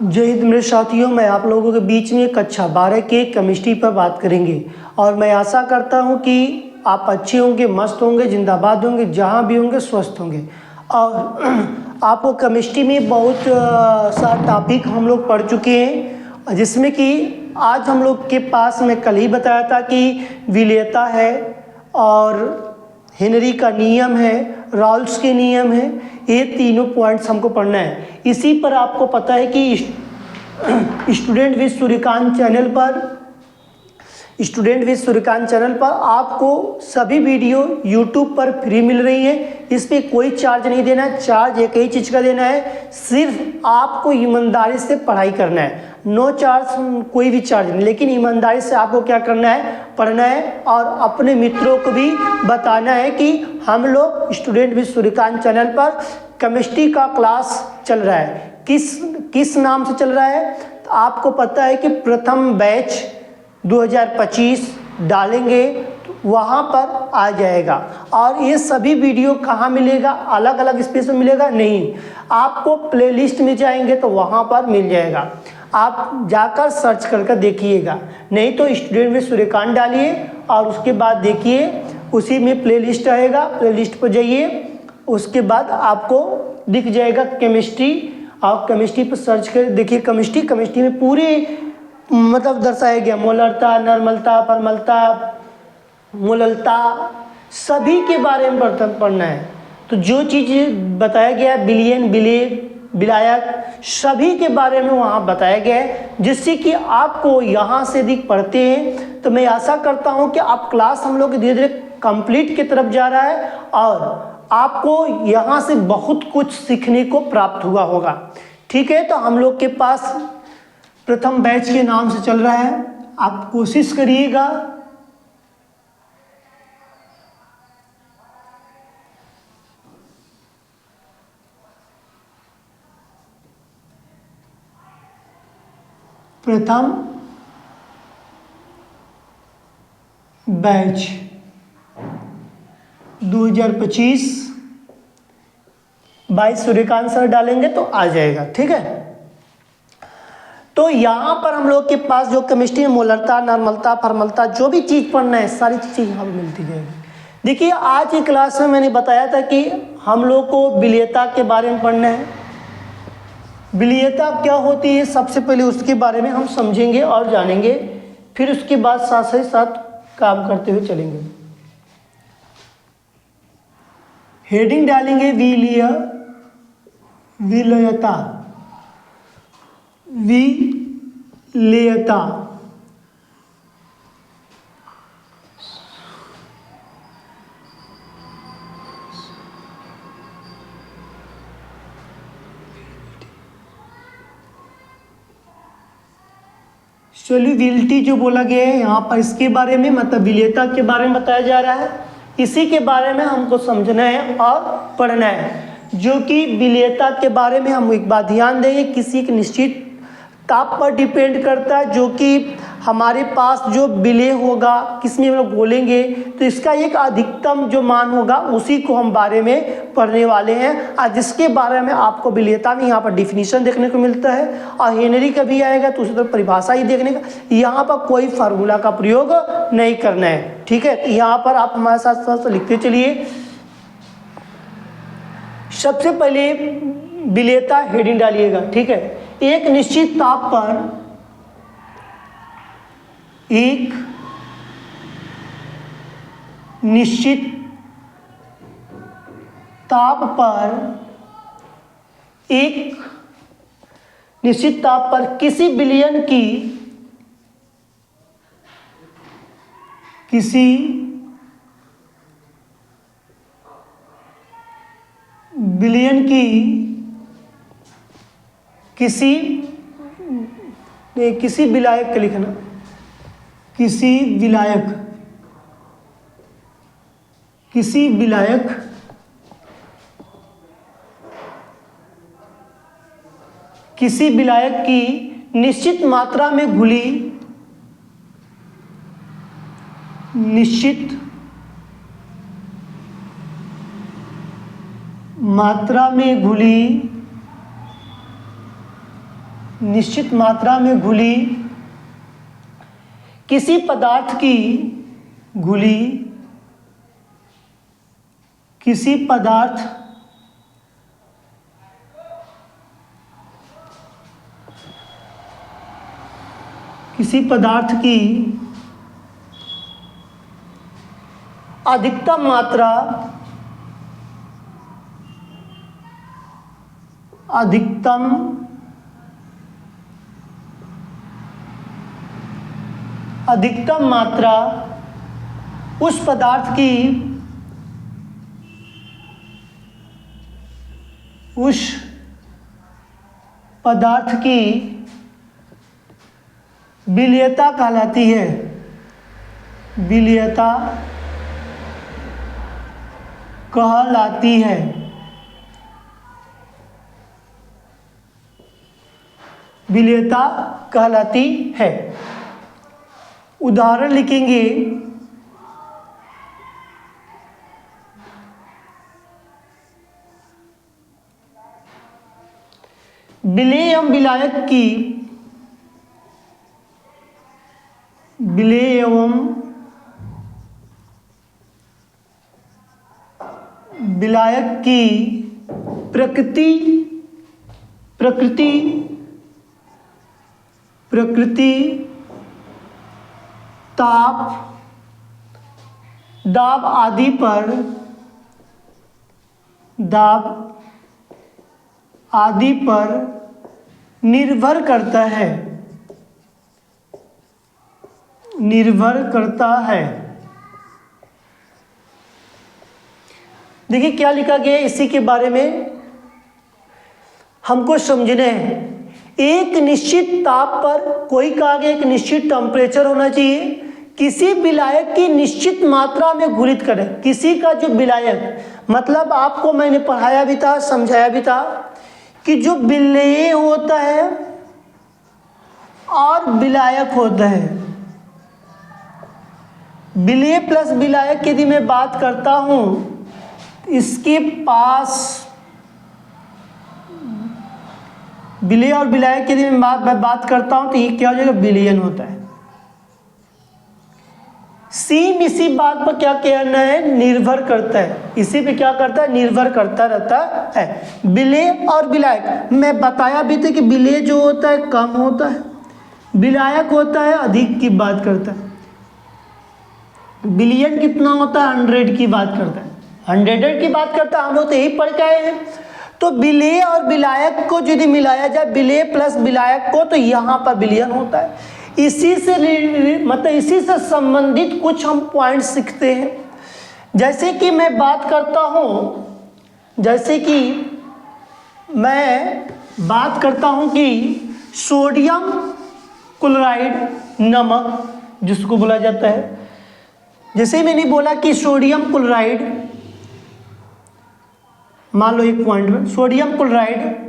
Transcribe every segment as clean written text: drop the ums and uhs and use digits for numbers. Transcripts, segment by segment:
जय हिंद मेरे साथियों, मैं आप लोगों के बीच में कक्षा 12 के केमिस्ट्री पर बात करेंगे और मैं आशा करता हूं कि आप अच्छे होंगे, मस्त होंगे, जिंदाबाद होंगे, जहां भी होंगे स्वस्थ होंगे। और आपको केमिस्ट्री में बहुत सा टॉपिक हम लोग पढ़ चुके हैं, जिसमें कि आज हम लोग के पास मैं कल ही बताया था कि विलेयता है और हेनरी का नियम है, राल्स के नियम है। ये तीनों पॉइंट्स हमको पढ़ना है। इसी पर आपको पता है कि स्टूडेंट विद सूर्यकांत चैनल पर आपको सभी वीडियो यूट्यूब पर फ्री मिल रही है। इस पर कोई चार्ज नहीं देना है। चार्ज एक ही चीज़ का देना है, सिर्फ आपको ईमानदारी से पढ़ाई करना है। नो चार्ज, कोई भी चार्ज नहीं, लेकिन ईमानदारी से आपको क्या करना है, पढ़ना है और अपने मित्रों को भी बताना है कि हम लोग स्टूडेंट विद सूर्यकांत चैनल पर केमिस्ट्री का क्लास चल रहा है। किस नाम से चल रहा है, तो आपको पता है कि प्रथम बैच 2025 डालेंगे तो वहाँ पर आ जाएगा। और ये सभी वीडियो कहाँ मिलेगा, अलग अलग स्पेस में मिलेगा नहीं, आपको प्लेलिस्ट में जाएंगे तो वहाँ पर मिल जाएगा। आप जाकर सर्च करके देखिएगा, नहीं तो स्टूडेंट विद सूर्यकांत डालिए और उसके बाद देखिए, उसी में प्लेलिस्ट आएगा, प्लेलिस्ट पर जाइए, उसके बाद आपको दिख जाएगा केमिस्ट्री। आप केमिस्ट्री पर सर्च कर देखिए, केमिस्ट्री में पूरी मतलब दर्शाया गया, मोलरता, नॉर्मलता, परमलता, मोललता, सभी के बारे में पढ़ना है। तो जो चीज़ बताया गया, विलयन, विलायक, सभी के बारे में वहाँ बताया गया है, जिससे कि आपको यहाँ से अधिक पढ़ते हैं। तो मैं आशा करता हूँ कि आप क्लास हम लोग धीरे धीरे कंप्लीट की तरफ जा रहा है और आपको यहाँ से बहुत कुछ सीखने को प्राप्त हुआ होगा। ठीक है, तो हम लोग के पास प्रथम बैच के नाम से चल रहा है। आप कोशिश करिएगा प्रथम बैच 2025 22 सूर्यकांत सर डालेंगे तो आ जाएगा। ठीक है, तो यहाँ पर हम लोग के पास जो केमिस्ट्री में मोलरता, नॉर्मलता, फॉर्मलता, जो भी चीज़ पढ़ना है, सारी चीज़ यहाँ मिलती जाएगी। देखिए, आज की क्लास में मैंने बताया था कि हम लोग को विलेयता के बारे में पढ़ना है। विलेयता क्या होती है, सबसे पहले उसके बारे में हम समझेंगे और जानेंगे, फिर उसके बाद साथ ही साथ काम करते हुए चलेंगे। हेडिंग डालेंगे विलेयता। सोल्यूबिलिटी जो बोला गया है यहाँ पर, इसके बारे में मतलब विलेयता के बारे में बताया जा रहा है। इसी के बारे में हमको समझना है और पढ़ना है। जो कि विलेयता के बारे में हम एक बात ध्यान देंगे, किसी के निश्चित ताप पर डिपेंड करता है। जो कि हमारे पास जो विलेय होगा, किसमें हम लोग बोलेंगे, तो इसका एक अधिकतम जो मान होगा उसी को हम बारे में पढ़ने वाले हैं। और जिसके बारे में आपको विलेयता में यहाँ पर डिफिनीशन देखने को मिलता है और हेनरी का भी आएगा तो उसी तरह परिभाषा ही देखने का, यहाँ पर कोई फार्मूला का प्रयोग नहीं करना है। ठीक है, तो यहाँ पर आप हमारे साथ साथ लिखते चलिए। सबसे पहले विलेयता हेडिंग डालिएगा। ठीक है, एक निश्चित ताप पर एक निश्चित ताप पर किसी विलयन की किसी विलायक के लिखना, किसी विलायक की निश्चित मात्रा में घुली मात्रा में घुली निश्चित मात्रा में घुली किसी पदार्थ की घुली किसी पदार्थ की अधिकतम मात्रा उस पदार्थ की विलेयता कहलाती है। विलेयता कहलाती है। उदाहरण लिखेंगे, विलेय एवं विलायक की प्रकृति ताप दाब आदि पर निर्भर करता है। देखिए क्या लिखा गया है इसी के बारे में हमको समझना है। एक निश्चित ताप पर, कोई कहा गया एक निश्चित टेम्परेचर होना चाहिए, किसी विलायक की निश्चित मात्रा में घुलित करें। किसी का जो विलायक, मतलब आपको मैंने पढ़ाया भी था, समझाया भी था कि जो विलेय होता है और विलायक होता है, विलेय प्लस विलायक यदि मैं बात करता हूं, इसके पास विलेय और विलायक यदि मैं बात करता हूं तो ये क्या हो जाएगा, विलयन होता है। सेम इसी बात पर क्या कहना है, निर्भर करता है। इसी पे क्या करता है, निर्भर करता रहता है। विलेय और विलायक मैं बताया भी था कि विलेय जो होता है कम होता है, विलायक होता है अधिक की बात करता है। बिलियन कितना होता है, 100 की बात करता है, 100 की बात करता है। हम लोग तो यही पढ़ के आए हैं। तो विलेय और विलायक को यदि मिलाया जाए, विलेय प्लस विलायक को, तो यहाँ पर बिलियन होता है। इसी से संबंधित कुछ हम पॉइंट सीखते हैं। जैसे कि मैं बात करता हूँ कि सोडियम क्लोराइड नमक जिसको बोला जाता है, जैसे मैंने बोला कि सोडियम क्लोराइड, मान लो एक पॉइंट में सोडियम क्लोराइड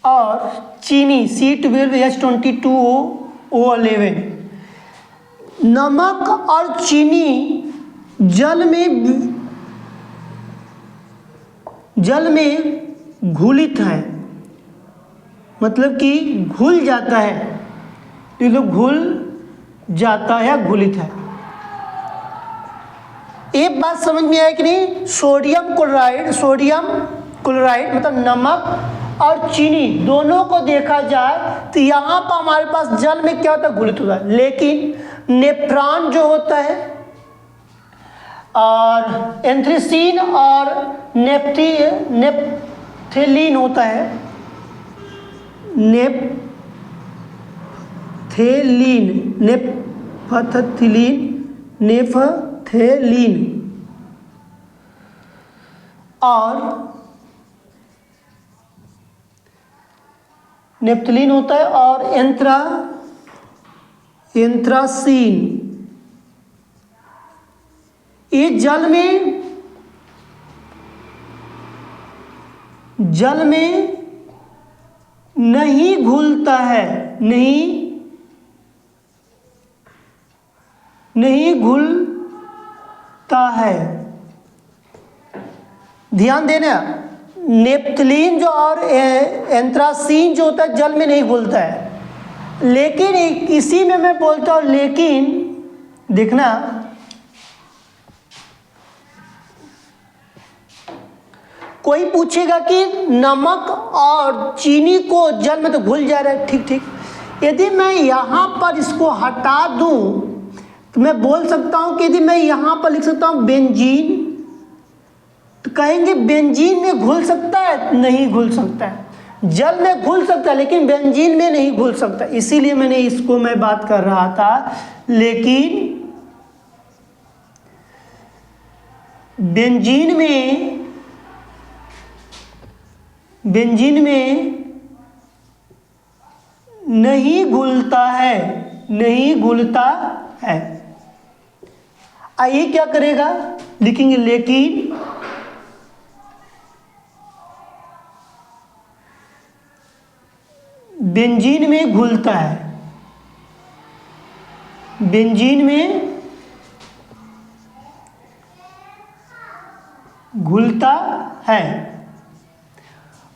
और चीनी C12H22O11, नमक और चीनी जल में घुलित है, मतलब कि घुल जाता है। ये लोग घुल जाता है, घुलित है। एक बात समझ में आया कि नहीं, सोडियम क्लोराइड मतलब नमक और चीनी दोनों को देखा जाए तो यहाँ पर हमारे पास जल में क्या होता है, घुलित होता है। लेकिन नेफ्रॉन जो होता है और एंथ्रेसीन और नेप्थेलीन होता है, नेप्थेलीन और नेप्थलीन होता है और एंथ्रासीन, ये जल में नहीं घुलता है, नहीं घुलता है। ध्यान देना, नेप्थलीन जो और एंथ्रासीन जो होता है जल में नहीं घुलता है, लेकिन इसी में मैं बोलता हूँ, लेकिन देखना कोई पूछेगा कि नमक और चीनी को जल में तो घुल जा रहा है, ठीक ठीक, यदि मैं यहाँ पर इसको हटा दूँ तो मैं बोल सकता हूँ कि यदि मैं यहाँ पर लिख सकता हूँ बेंजीन, तो कहेंगे बेंजीन में घुल सकता है? नहीं घुल सकता है। जल में घुल सकता है लेकिन बेंजीन में नहीं घुल सकता, इसीलिए मैंने इसको मैं बात कर रहा था। लेकिन बेंजीन में नहीं घुलता है, नहीं घुलता है। आइए क्या करेगा, लिखेंगे लेकिन बेंजीन में घुलता है, बेंजीन में घुलता है।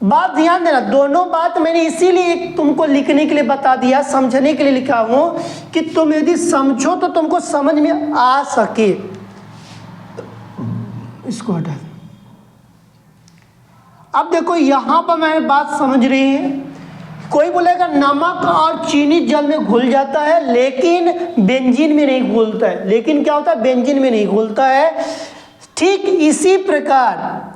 बात ध्यान देना, दोनों बात मैंने इसीलिए तुमको लिखने के लिए बता दिया, समझने के लिए लिखा हूं कि तुम यदि समझो तो तुमको समझ में आ सके। इसको हटा दो। अब देखो यहां पर मैंने बात समझ रही है, कोई बोलेगा नमक और चीनी जल में घुल जाता है लेकिन बेंजीन में नहीं घुलता है। लेकिन क्या होता है, बेंजीन में नहीं घुलता है। ठीक इसी प्रकार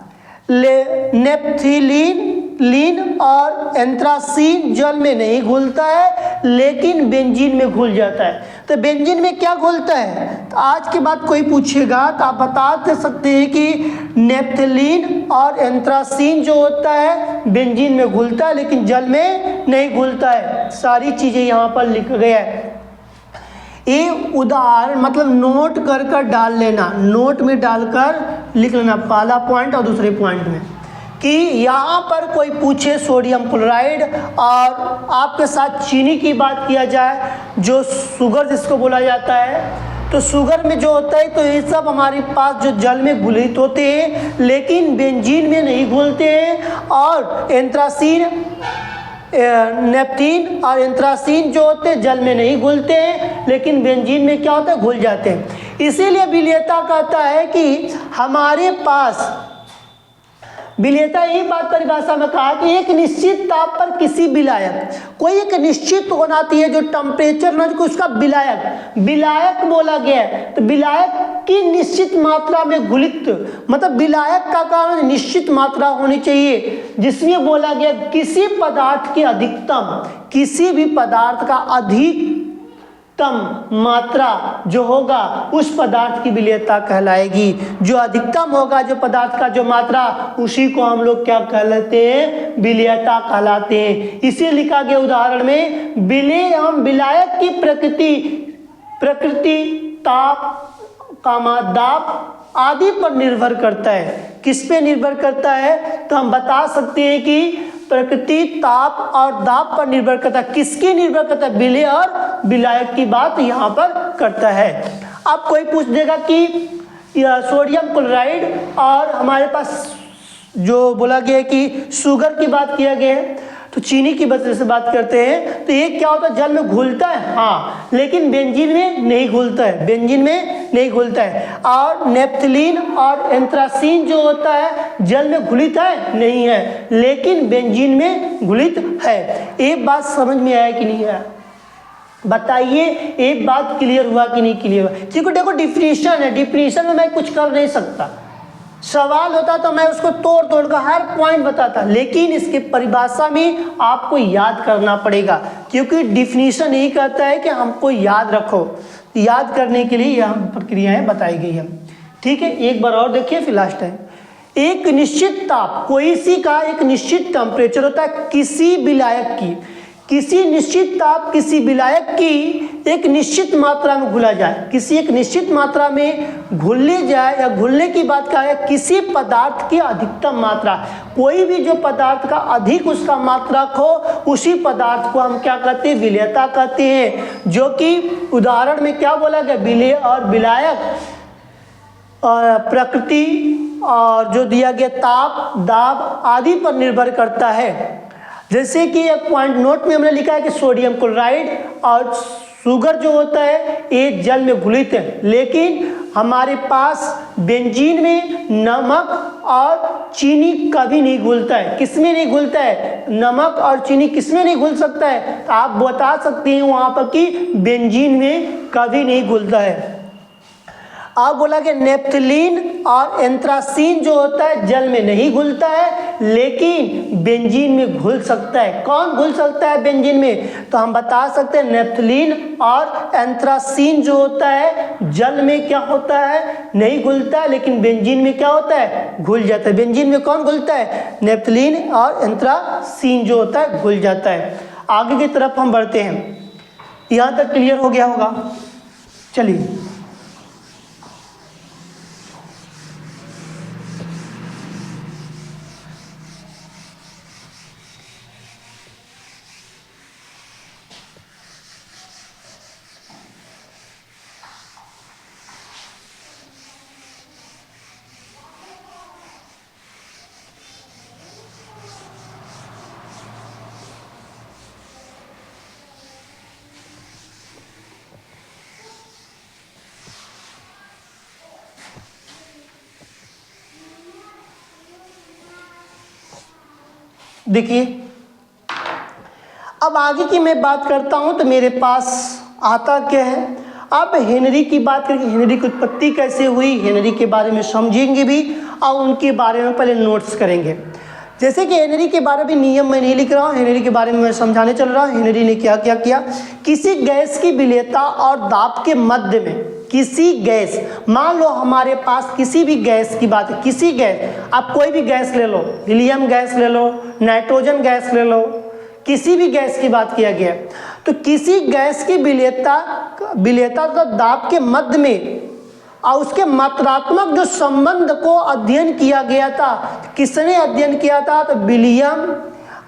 नेप्थलीन और एंथ्रासीन जल में नहीं घुलता है लेकिन बेंजीन में घुल जाता है। तो बेंजीन में क्या घुलता है, तो आज के बाद कोई पूछेगा तो आप बता सकते हैं कि नेप्थलीन और एंथ्रासीन जो होता है बेंजीन में घुलता है लेकिन जल में नहीं घुलता है। सारी चीज़ें यहाँ पर लिख गया है। ये उदाहरण मतलब नोट कर कर डाल लेना, नोट में डालकर लिख लेना, पहला पॉइंट और दूसरे पॉइंट में, कि यहाँ पर कोई पूछे सोडियम क्लोराइड और आपके साथ चीनी की बात किया जाए, जो शुगर जिसको बोला जाता है, तो शुगर में जो होता है तो ये सब हमारे पास जो जल में घुलित होते हैं लेकिन बेंजीन में नहीं घुलते हैं। और एंथ्रासीन, नेप्थलीन और एंथ्रासीन जो होते हैं जल में नहीं घुलते हैं लेकिन बेंजीन में क्या होता है, घुल जाते हैं। इसीलिए विलेयता कहता है कि हमारे पास, विलेयता यही बात परिभाषा में कहा कि एक निश्चित ताप पर किसी विलायक, कोई एक निश्चित होनाती है जो टेम्परेचर न उसका विलायक बोला गया है, तो विलायक की निश्चित मात्रा में घुलित, मतलब विलायक का कारण निश्चित मात्रा होनी चाहिए, जिसमें बोला गया किसी पदार्थ की अधिकतम, किसी भी पदार्थ का अधिकतम मात्रा जो होगा उस पदार्थ की विलेयता कहलाएगी। जो अधिकतम होगा जो पदार्थ का जो मात्रा, उसी को हम लोग क्या कहलाते हैं, विलेयता कहलाते हैं। इसे लिखा गया उदाहरण में, विलायक की प्रकृति ताप, दाब आदि पर निर्भर करता है। किस पे निर्भर करता है, तो हम बता सकते हैं कि प्रकृति ताप और दाब पर निर्भर करता है। किसकी निर्भर करता है, विलेय और विलायक की बात यहाँ पर करता है। अब कोई पूछ देगा कि सोडियम क्लोराइड और हमारे पास जो बोला गया है कि शुगर की बात किया गया है, तो चीनी की वजह से बात करते हैं, तो ये क्या होता है, जल में घुलता है, हाँ, लेकिन बेंजीन में नहीं घुलता है, बेंजीन में नहीं घुलता है। और नेप्थलीन और एंथ्रासीन जो होता है जल में घुलित है, नहीं है, लेकिन बेंजीन में घुलित है। एक बात समझ में आया कि नहीं आया, बताइए, एक बात क्लियर हुआ कि नहीं क्लियर हुआ? क्योंकि देखो डिफिनीशन है, डिफिनीशन में मैं कुछ कर नहीं सकता, सवाल होता तो मैं उसको तोड़ तोड़ कर हर पॉइंट बताता, लेकिन इसके परिभाषा में आपको याद करना पड़ेगा, क्योंकि डिफिनीशन यही कहता है कि हमको याद रखो। याद करने के लिए यह प्रक्रियाएं बताई गई हैं। ठीक है, एक बार और देखिए फिर लास्ट टाइम। एक निश्चित ताप, कोई सी का एक निश्चित टेम्परेचर होता है किसी विलायक की, किसी निश्चित ताप किसी विलायक की एक निश्चित मात्रा में घुला जाए, किसी एक निश्चित मात्रा में घुलने जाए, या घुलने की बात क्या है, किसी पदार्थ की अधिकतम मात्रा, कोई भी जो पदार्थ का अधिक उसका मात्रक हो उसी पदार्थ को हम क्या कहते हैं, विलेयता कहते हैं। जो कि उदाहरण में क्या बोला गया, विलेय और विलायक, प्रकृति और जो दिया गया ताप, दाब आदि पर निर्भर करता है। जैसे कि एक पॉइंट नोट में हमने लिखा है कि सोडियम क्लोराइड और शुगर जो होता है ये जल में घुलित है, लेकिन हमारे पास बेंजीन में नमक और चीनी कभी नहीं घुलता है। किसमें नहीं घुलता है? नमक और चीनी किसमें नहीं घुल सकता है? तो आप बता सकते हैं वहाँ पर कि बेंजीन में कभी नहीं घुलता है। अब बोला कि नेप्थलीन और एंथ्रासीन जो होता है जल में नहीं घुलता है, लेकिन बेंजीन में घुल सकता है। कौन घुल सकता है बेंजीन में? तो हम बता सकते हैं नेप्थलीन और एंथ्रासीन जो होता है जल में क्या होता है? नहीं घुलता है, लेकिन बेंजीन में क्या होता है? घुल जाता है। बेंजीन में कौन घुलता है? नेप्थलीन और एंथ्रासीन जो होता है घुल जाता है। आगे की तरफ हम बढ़ते हैं। यहाँ तक क्लियर हो गया होगा? चलिए, देखिए अब आगे की मैं बात करता हूं तो मेरे पास आता क्या है। अब हेनरी की बात करेंगे, हेनरी की उत्पत्ति कैसे हुई, हेनरी के बारे में समझेंगे भी और उनके बारे में पहले नोट्स करेंगे। जैसे कि हेनरी के बारे में नियम मैं नहीं लिख रहा हूँ, हेनरी के बारे में मैं समझाने चल रहा हूँ। हेनरी ने क्या क्या किया? किसी गैस की विलेयता और दाब के मध्य में किसी गैस, मान लो हमारे पास किसी भी गैस की बात है, किसी गैस, आप कोई भी गैस ले लो, हीलियम गैस ले लो, नाइट्रोजन गैस ले लो, किसी भी गैस की बात किया गया, तो किसी गैस की विलेयता तो दाब के मध्य में और उसके मात्रात्मक जो संबंध को अध्ययन किया गया था, किसने अध्ययन किया था? तो विलियम,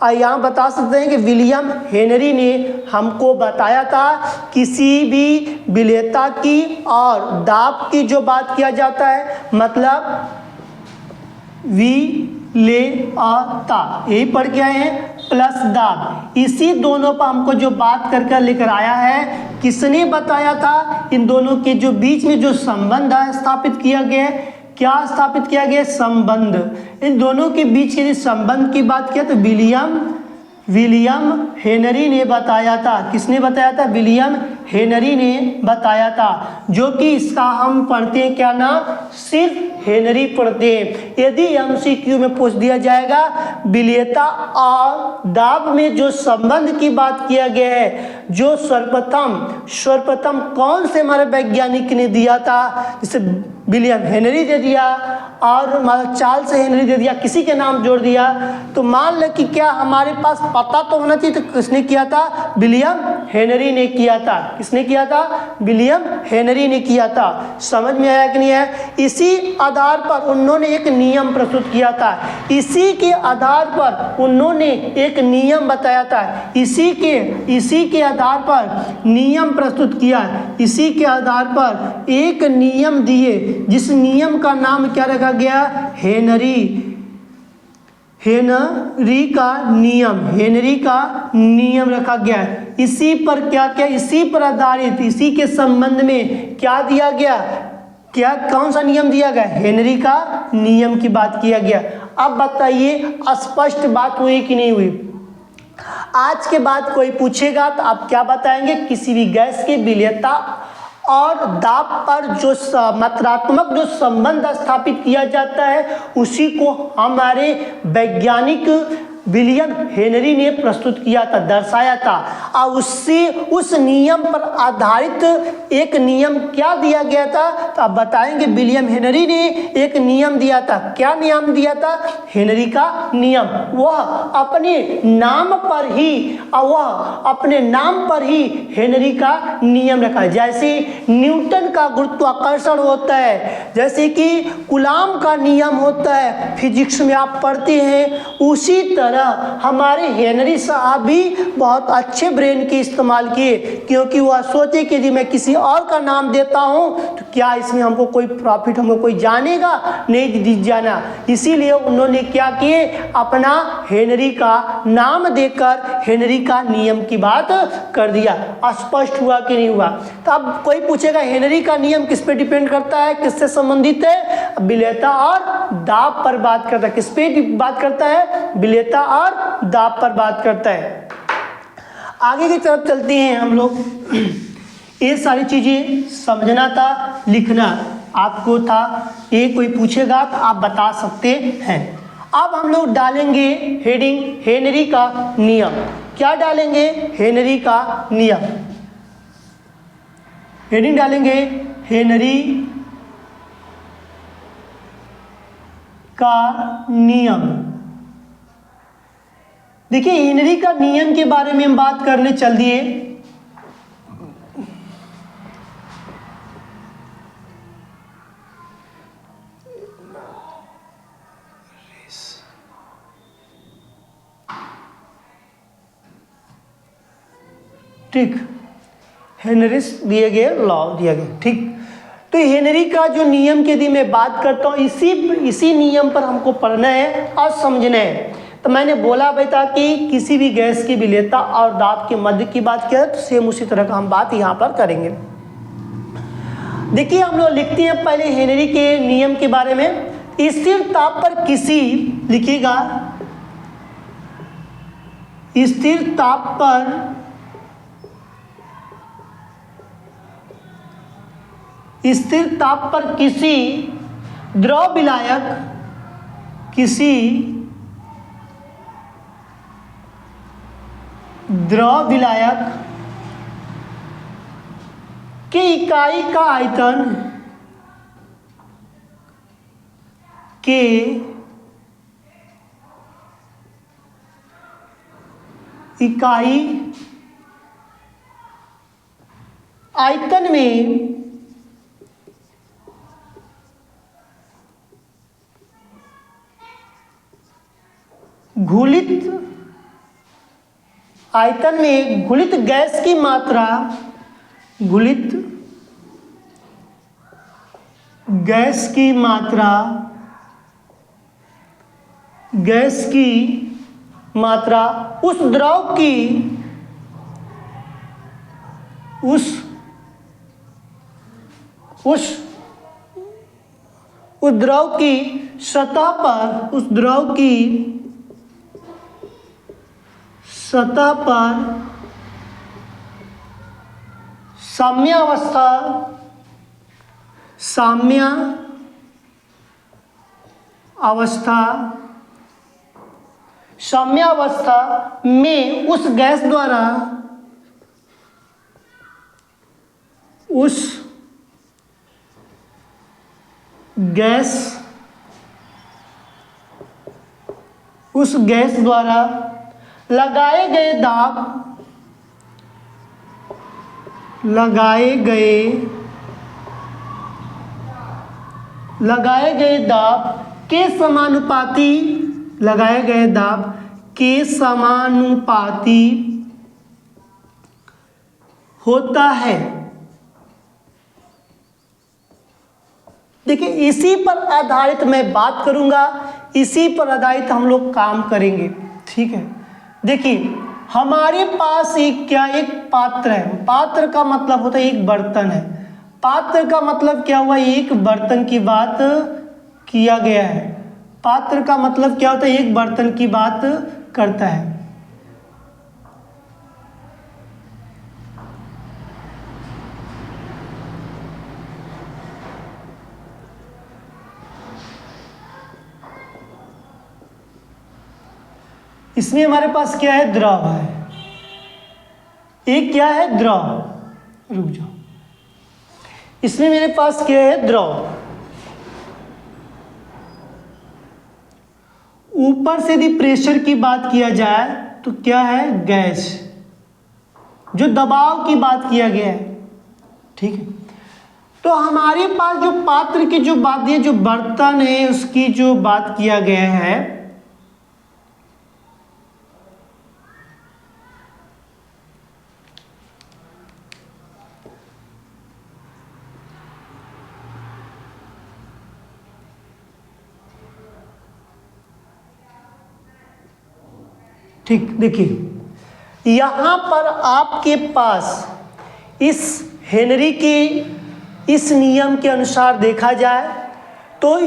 यहाँ बता सकते हैं कि विलियम हेनरी ने हमको बताया था किसी भी विलेयता की और दाब की जो बात किया जाता है, मतलब विलेयता, यही पढ़ के आए हैं, प्लस दाब, इसी दोनों पर हमको जो बात करके लेकर आया है, किसने बताया था? इन दोनों के जो बीच में जो संबंध है स्थापित किया गया है। क्या स्थापित किया गया? संबंध। इन दोनों के बीच के संबंध की बात किया तो विलियम हेनरी ने बताया था। किसने बताया था? विलियम हेनरी ने बताया था, जो कि इसका हम पढ़ते हैं क्या नाम? सिर्फ हेनरी पढ़ते हैं। यदि एमसीक्यू में पूछ दिया जाएगा विलेयता और दाब में जो संबंध की बात किया गया है, जो सर्वप्रथम कौन से हमारे वैज्ञानिक ने दिया था? जैसे विलियम हेनरी दे दिया और चार्ल्स हेनरी दे दिया, किसी के नाम जोड़ दिया, तो मान ले कि क्या हमारे पास पता तो होना चाहिए। तो किसने किया था? विलियम हेनरी ने किया था। किसने किया था? विलियम हेनरी ने किया था। समझ में आया कि नहीं है? इसी आधार पर उन्होंने एक नियम प्रस्तुत किया था, इसी के आधार पर उन्होंने एक नियम बताया था, इसी के आधार पर नियम प्रस्तुत किया, इसी के आधार पर एक नियम दिए, जिस नियम का नाम क्या रखा गया? हेनरी का नियम रखा गया है। इसी पर क्या क्या, इसी पर आधारित, इसी के संबंध में क्या दिया गया? क्या कौन सा नियम दिया गया? हेनरी का नियम की बात किया गया। अब बताइए स्पष्ट बात हुई कि नहीं हुई? आज के बाद कोई पूछेगा तो आप क्या बताएंगे? किसी भी गैस की विलेयता और दाब पर जो मात्रात्मक जो संबंध स्थापित किया जाता है, उसी को हमारे वैज्ञानिक विलियम हेनरी ने प्रस्तुत किया था, दर्शाया था। और उससे उस नियम पर आधारित एक नियम क्या दिया गया था? तो आप बताएंगे विलियम हेनरी ने एक नियम दिया था। क्या नियम दिया था? हेनरी का नियम। वह अपने नाम पर ही हेनरी का नियम रखा। जैसे न्यूटन का गुरुत्वाकर्षण होता है, जैसे कि कूलॉम का नियम होता है, फिजिक्स में आप पढ़ते हैं, उसी तरह तरह हमारे हेनरी साहब भी बहुत अच्छे ब्रेन के इस्तेमाल किए, क्योंकि वह सोचे कि यदि मैं किसी और का नाम देता हूँ तो क्या इसमें हमको कोई प्रॉफिट, हमको कोई जानेगा, नहीं जाना। इसीलिए उन्होंने क्या किए, अपना हेनरी का नाम देकर हेनरी का नियम की बात कर दिया। स्पष्ट हुआ कि नहीं हुआ? तो अब कोई पूछेगा हेनरी का नियम किस पे डिपेंड करता है, किससे संबंधित है? विलेयता और दाब पर बात करता है। किस पे बात करता है? विलेयता और दाब पर बात करता है। आगे की तरफ चलते हैं हम लोग। ये सारी चीजें समझना था, लिखना आपको था। ये कोई पूछेगा तो आप बता सकते हैं। अब हम लोग डालेंगे हेडिंग हेनरी का नियम। क्या डालेंगे? हेनरी का नियम। हेडिंग डालेंगे हेनरी का नियम। देखिए हेनरी का नियम के बारे में हम बात करने चल दिए। ठीक, हेनरिस दिए गए, लॉ दिया गया। ठीक, तो हेनरी का जो नियम की यदि मैं बात करता हूँ, इसी नियम पर हमको पढ़ना है और समझना है। तो मैंने बोला बेटा कि किसी भी गैस की विलेयता और दाब के मध्य की बात किया तो सेम उसी तरह का हम बात यहाँ पर करेंगे। देखिए हम लोग लिखते हैं पहले हेनरी के नियम के बारे में। स्थिर ताप पर किसी, लिखिएगा, स्थिर ताप पर किसी द्रव विलायक के इकाई का आयतन के इकाई आयतन में घुलित गैस की मात्रा, उस द्रव की सतह पर साम्यावस्था में उस गैस द्वारा लगाए गए दाब के समानुपाती होता है। देखिए इसी पर आधारित मैं बात करूंगा, इसी पर आधारित हम लोग काम करेंगे। ठीक है, देखिए हमारे पास एक पात्र है। पात्र का मतलब होता है एक बर्तन है। पात्र का मतलब क्या हुआ? एक बर्तन की बात किया गया है। पात्र का मतलब क्या होता है? एक बर्तन की बात करता है। इसमें हमारे पास क्या है? द्रव है। एक क्या है? द्रव। रुक जाओ, इसमें मेरे पास क्या है? द्रव। ऊपर से यदि प्रेशर की बात किया जाए तो क्या है? गैस, जो दबाव की बात किया गया है। ठीक है, तो हमारे पास जो पात्र की जो बात है, जो बर्तन है उसकी जो बात किया गया है, ठीक, देखिए यहाँ पर आपके पास इस हेनरी के इस नियम के अनुसार देखा जाए तो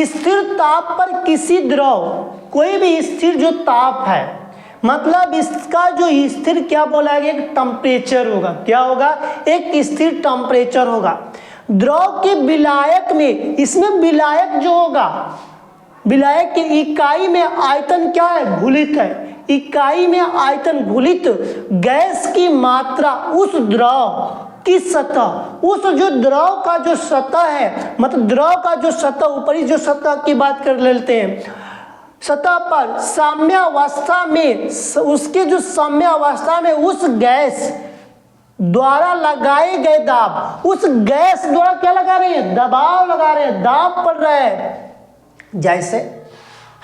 स्थिर ताप पर किसी द्रव, कोई भी स्थिर जो ताप है, मतलब इसका जो स्थिर क्या बोला गया, एक टेम्परेचर होगा, क्या होगा, एक स्थिर टेम्परेचर होगा। द्रव के विलायक में, इसमें विलायक जो होगा, विलायक की इकाई में आयतन क्या है, घुलित है, इकाई में आयतन घुलित गैस की मात्रा उस द्रव की सतह, उस जो द्रव का जो सतह है, मतलब द्रव का जो सतह, ऊपरी जो सतह की बात कर लेते हैं, सतह पर साम्यावस्था में, उसके जो साम्यावस्था में उस गैस द्वारा लगाए गए दाब, उस गैस द्वारा क्या लगा रहे हैं, दबाव लगा रहे हैं, दाब पड़ रहा है। जैसे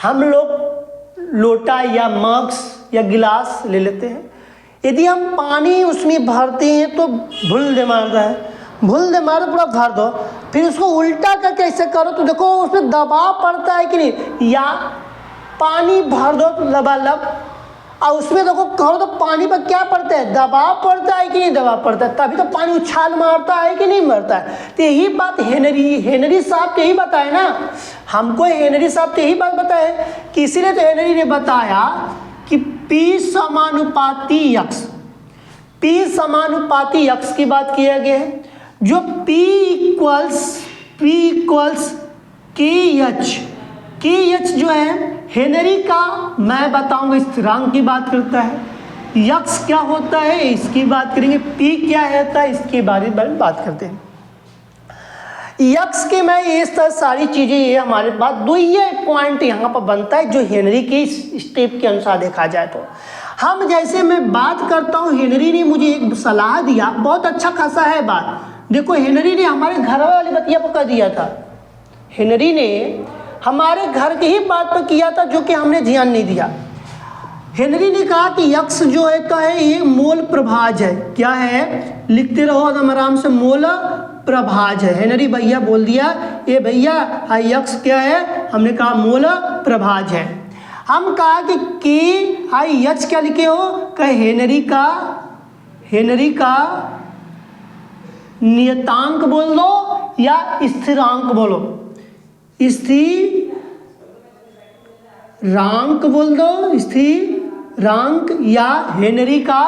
हम लोग लोटा या मग्स या गिलास ले लेते हैं, यदि हम पानी उसमें भरते हैं तो भूल दे मारता है, भूल दे मारो, पूरा भर दो, फिर उसको उल्टा करके ऐसे करो तो देखो उसमें दबाव पड़ता है कि नहीं, या पानी भर दो तो लबालब, और उसमें देखो करो तो पानी पर क्या पड़ता है, दबाव पड़ता है कि नहीं, दबाव पड़ता है, तभी तो पानी उछाल मारता है कि नहीं मारता है। तो यही बात हेनरी साहब तो यही बताए ना, हमको हेनरी साहब तो यही बात बताए कि इसीलिए तो हेनरी ने बताया कि P समानुपाती यक्स, P समानुपाती यक्स की बात किया गया है, जो P इक्वल्स के एच जो है हेनरी का, मैं बताऊंगा स्थिरांक की बात करता है, यक्स क्या होता है इसकी बात करेंगे, P क्या होता है इसके बारे में बात करते हैं। यक्स के मैं ये सारी चीज़ें, ये हमारे पास दो ये पॉइंट यहाँ पर बनता है जो हेनरी के स्टेप के अनुसार देखा जाए तो। हम जैसे मैं बात करता हूँ, हेनरी ने मुझे एक सलाह दिया, बहुत अच्छा खासा है बात, देखो हेनरी ने हमारे घर वाली बतिया पर कर दिया था, हेनरी ने हमारे घर की ही बात पर किया था जो कि हमने ध्यान नहीं दिया। हेनरी ने कहा कि यक्स जो है तो है ये मोल प्रभाज है, क्या है, लिखते रहो एकदम आराम से, मोल प्रभाज है। हेनरी भैया बोल दिया, ये भैया यक्स क्या है, हमने कहा मोल प्रभाज है। हम कहा कि के आई यच क्या लिखे हो, कहे हेनरी का नियतांक बोल दो या स्थिरांक बोलो, स्थिरांक बोल दो, स्थिरांक या हेनरी का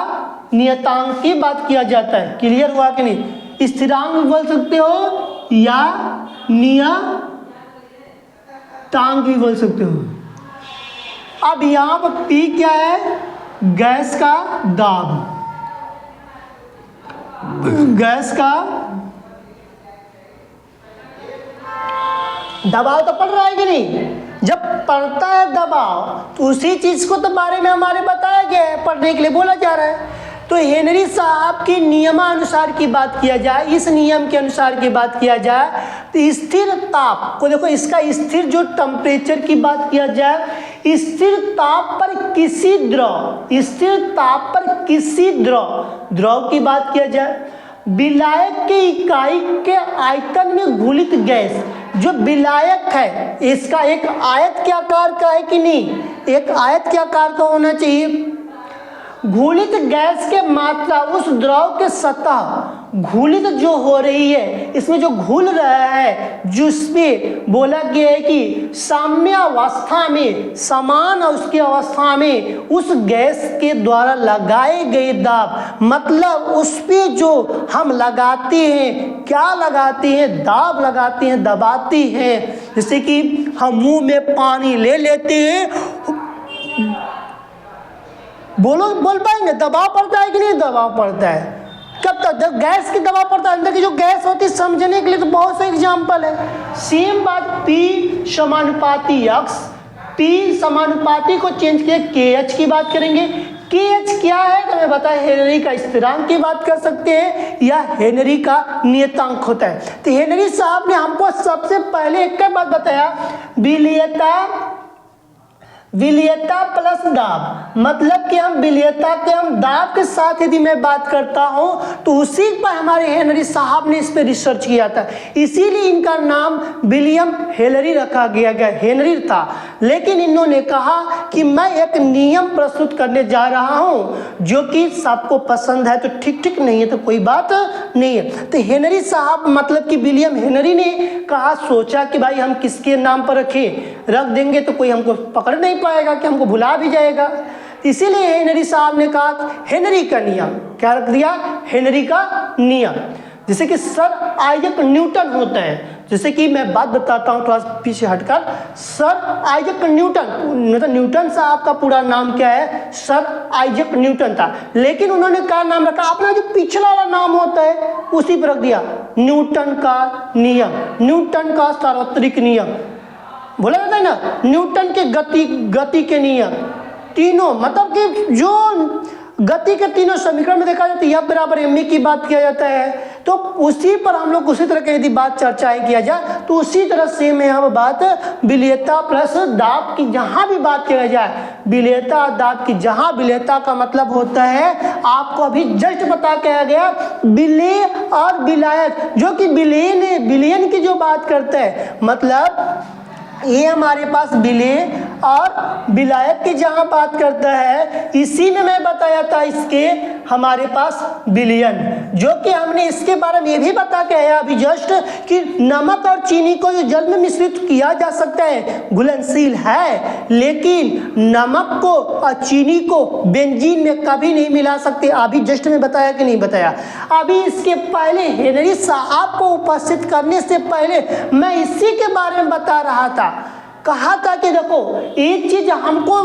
नियतांक की बात किया जाता है। क्लियर हुआ कि नहीं, स्थिरांक भी बोल सकते हो या नियतांक भी बोल सकते हो। अब यहां पर P क्या है, गैस का दाब, गैस का दबाव तो पड़ रहा है कि नहीं, जब पड़ता है दबाव तो उसी चीज को तो बारे में हमारे बताया गया है, पढ़ने के लिए बोला जा रहा है। तो हेनरी साहब की नियमानुसार की बात किया जाए, इस नियम के अनुसार की बात किया जाए तो स्थिर ताप को देखो, इसका स्थिर जो टेम्परेचर की बात किया जाए, स्थिर ताप पर किसी द्रव, स्थिर ताप पर किसी द्रव की बात किया जाए, विलायक के इकाई के आयतन में घुलित गैस, जो विलायक है इसका एक आयत के आकार का है कि नहीं, एक आयत के आकार का होना चाहिए। घुलित गैस के मात्रा उस द्रव के सतह घुलित जो हो रही है, इसमें जो घुल रहा है, जिसमें बोला गया है कि साम्यावस्था में, समान उसकी अवस्था में उस गैस के द्वारा लगाए गए दाब, मतलब उस पे जो हम लगाते हैं, क्या लगाते हैं, दाब लगाते हैं, दबाते हैं। जैसे कि हम मुंह में पानी ले लेते हैं, बोल पाएंगे, दबाव पड़ता है कि नहीं, दबाव पड़ता है। कब तक, जब गैस की दबाव पड़ता है, अंदर की जो गैस होती है, समझने के लिए तो बहुत से एग्जाम्पल है। सेम बात P समानुपाती यक्स, P समानुपाती को चेंज किया KH की बात करेंगे। KH क्या है तो मैं बताया, हेनरी का स्थिरांक की बात कर सकते हैं या हेनरी का नियतांक होता है। तो हेनरी साहब ने हमको सबसे पहले एक बात बताया, विलेयता विलेयता प्लस दाब, मतलब कि हम विलेयता के हम दाब के साथ यदि मैं बात करता हूं तो उसी पर हमारे हेनरी साहब ने इस पर रिसर्च किया था, इसीलिए इनका नाम विलियम हेनरी रखा गया, हेनरी था। लेकिन इन्होंने कहा कि मैं एक नियम प्रस्तुत करने जा रहा हूं जो कि सबको पसंद है तो ठीक ठीक, नहीं है तो कोई बात नहीं है। तो हेनरी साहब मतलब कि विलियम हेनरी ने कहा, सोचा कि भाई हम किसके नाम पर रख देंगे तो कोई हमको पकड़ नहीं पाएगा, कि हमको भुला भी जाएगा। इसीलिए हेनरी साहब ने कहा हेनरी का नियम, क्या रख दिया, हेनरी का नियम। जैसे कि सर आइजैक न्यूटन होता है, जैसे कि मैं बात बताता हूँ थोड़ा पीछे हटकर, सर आइजैक न्यूटन, मतलब न्यूटन साहब का पूरा नाम क्या है, सर आइजैक न्यूटन था, लेकिन उन्होंने क्या नाम रखा, अपना जो पिछला वाला नाम होता है उसी पर रख दिया न्यूटन का नियम, न्यूटन का सार्वत्रिक नियम बोला जाता है ना, न्यूटन के गति के नियम तीनों, मतलब कि जो गति के तीनों समीकरण में देखा जाता है F बराबर ma की बात किया जाता है, तो उसी पर हम लोग उसी तरह की यदि बात चर्चाएं किया जाए तो उसी तरह से में हम बात विलेयता प्लस दाब की जहां भी बात किया जाए, विलेयता दाब की, जहां विलेयता का मतलब होता है, आपको अभी जस्ट बता के गया विलेय और विलायक, जो कि विलयन की जो बात करते हैं, मतलब ये हमारे पास विलेय और विलायक की जहां बात करता है, इसी में मैं बताया था इसके हमारे पास विलयन, जो कि हमने इसके बारे में ये भी बता के आया अभी जस्ट कि नमक और चीनी को जो जल में मिश्रित किया जा सकता है, घुलनशील है, लेकिन नमक को और चीनी को बेंजीन में कभी नहीं मिला सकते। अभी जस्ट में बताया कि नहीं बताया, अभी इसके पहले हेनरी साहब को उपस्थित करने से पहले मैं इसी के बारे में बता रहा था, कहा था कि देखो एक चीज हमको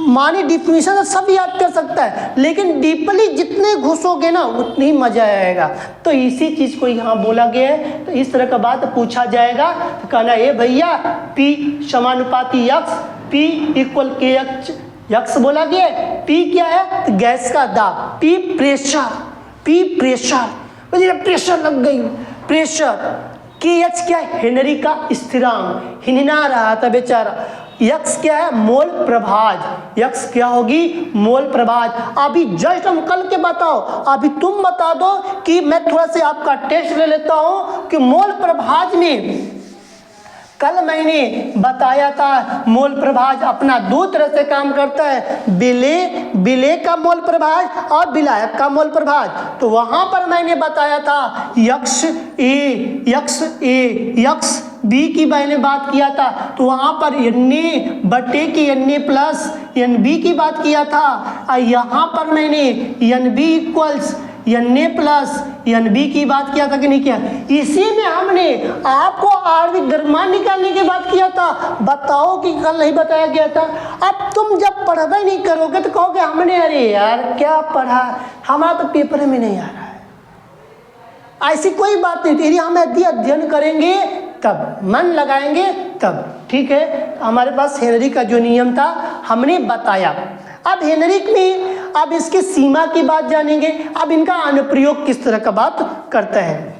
मानी डिफिनेशन सब याद कर सकता है, लेकिन डीपली जितने घुसोगे ना उतनी मजा आएगा, तो इसी चीज को यहाँ बोला गया है। तो इस तरह का बात पूछा जाएगा तो कहना ये भैया P समानुपाती यक्स, P इक्वल के यक्स बोला गया है। P क्या है, तो गैस का दाब, P pressure, P pressure, pressure लग गई, प्रेशर कि यक्स क्या है, हेनरी का स्थिरांक, हिनना रहा था बेचारा। यक्स क्या है, मोल प्रभाज, यक्स क्या होगी, मोल प्रभाज। अभी जस्ट हम कल के बताओ, अभी तुम बता दो कि मैं थोड़ा सा आपका टेस्ट ले लेता हूं कि मोल प्रभाज में कल मैंने बताया था मोल प्रभाज अपना दो तरह से काम करता है, विलेय का मोल प्रभाज और विलायक का मोल प्रभाज। तो वहां पर मैंने बताया था यक्स ए यक्स बी की मैंने बात किया था, तो वहां पर Na बटे के Na प्लस NB की बात किया था, और यहाँ पर मैंने NB equals Na plus NB की बात किया था कि नहीं किया। इसी में हमने आपको आणविक द्रव्यमान निकालने की बात किया था, बताओ कि कल नहीं बताया गया था। अब तुम जब पढ़वे नहीं करोगे तो कहोगे हमने अरे यार क्या पढ़ा, हमारा तो पेपर में नहीं आ रहा है। ऐसी कोई बात नहीं, यदि हम यदि अध्ययन करेंगे तब, मन लगाएंगे तब, ठीक है। हमारे पास हेनरी का जो नियम था हमने बताया। अब हेनरी में अब इसकी सीमा की बात जानेंगे, अब इनका अनुप्रयोग किस तरह का बात करता है।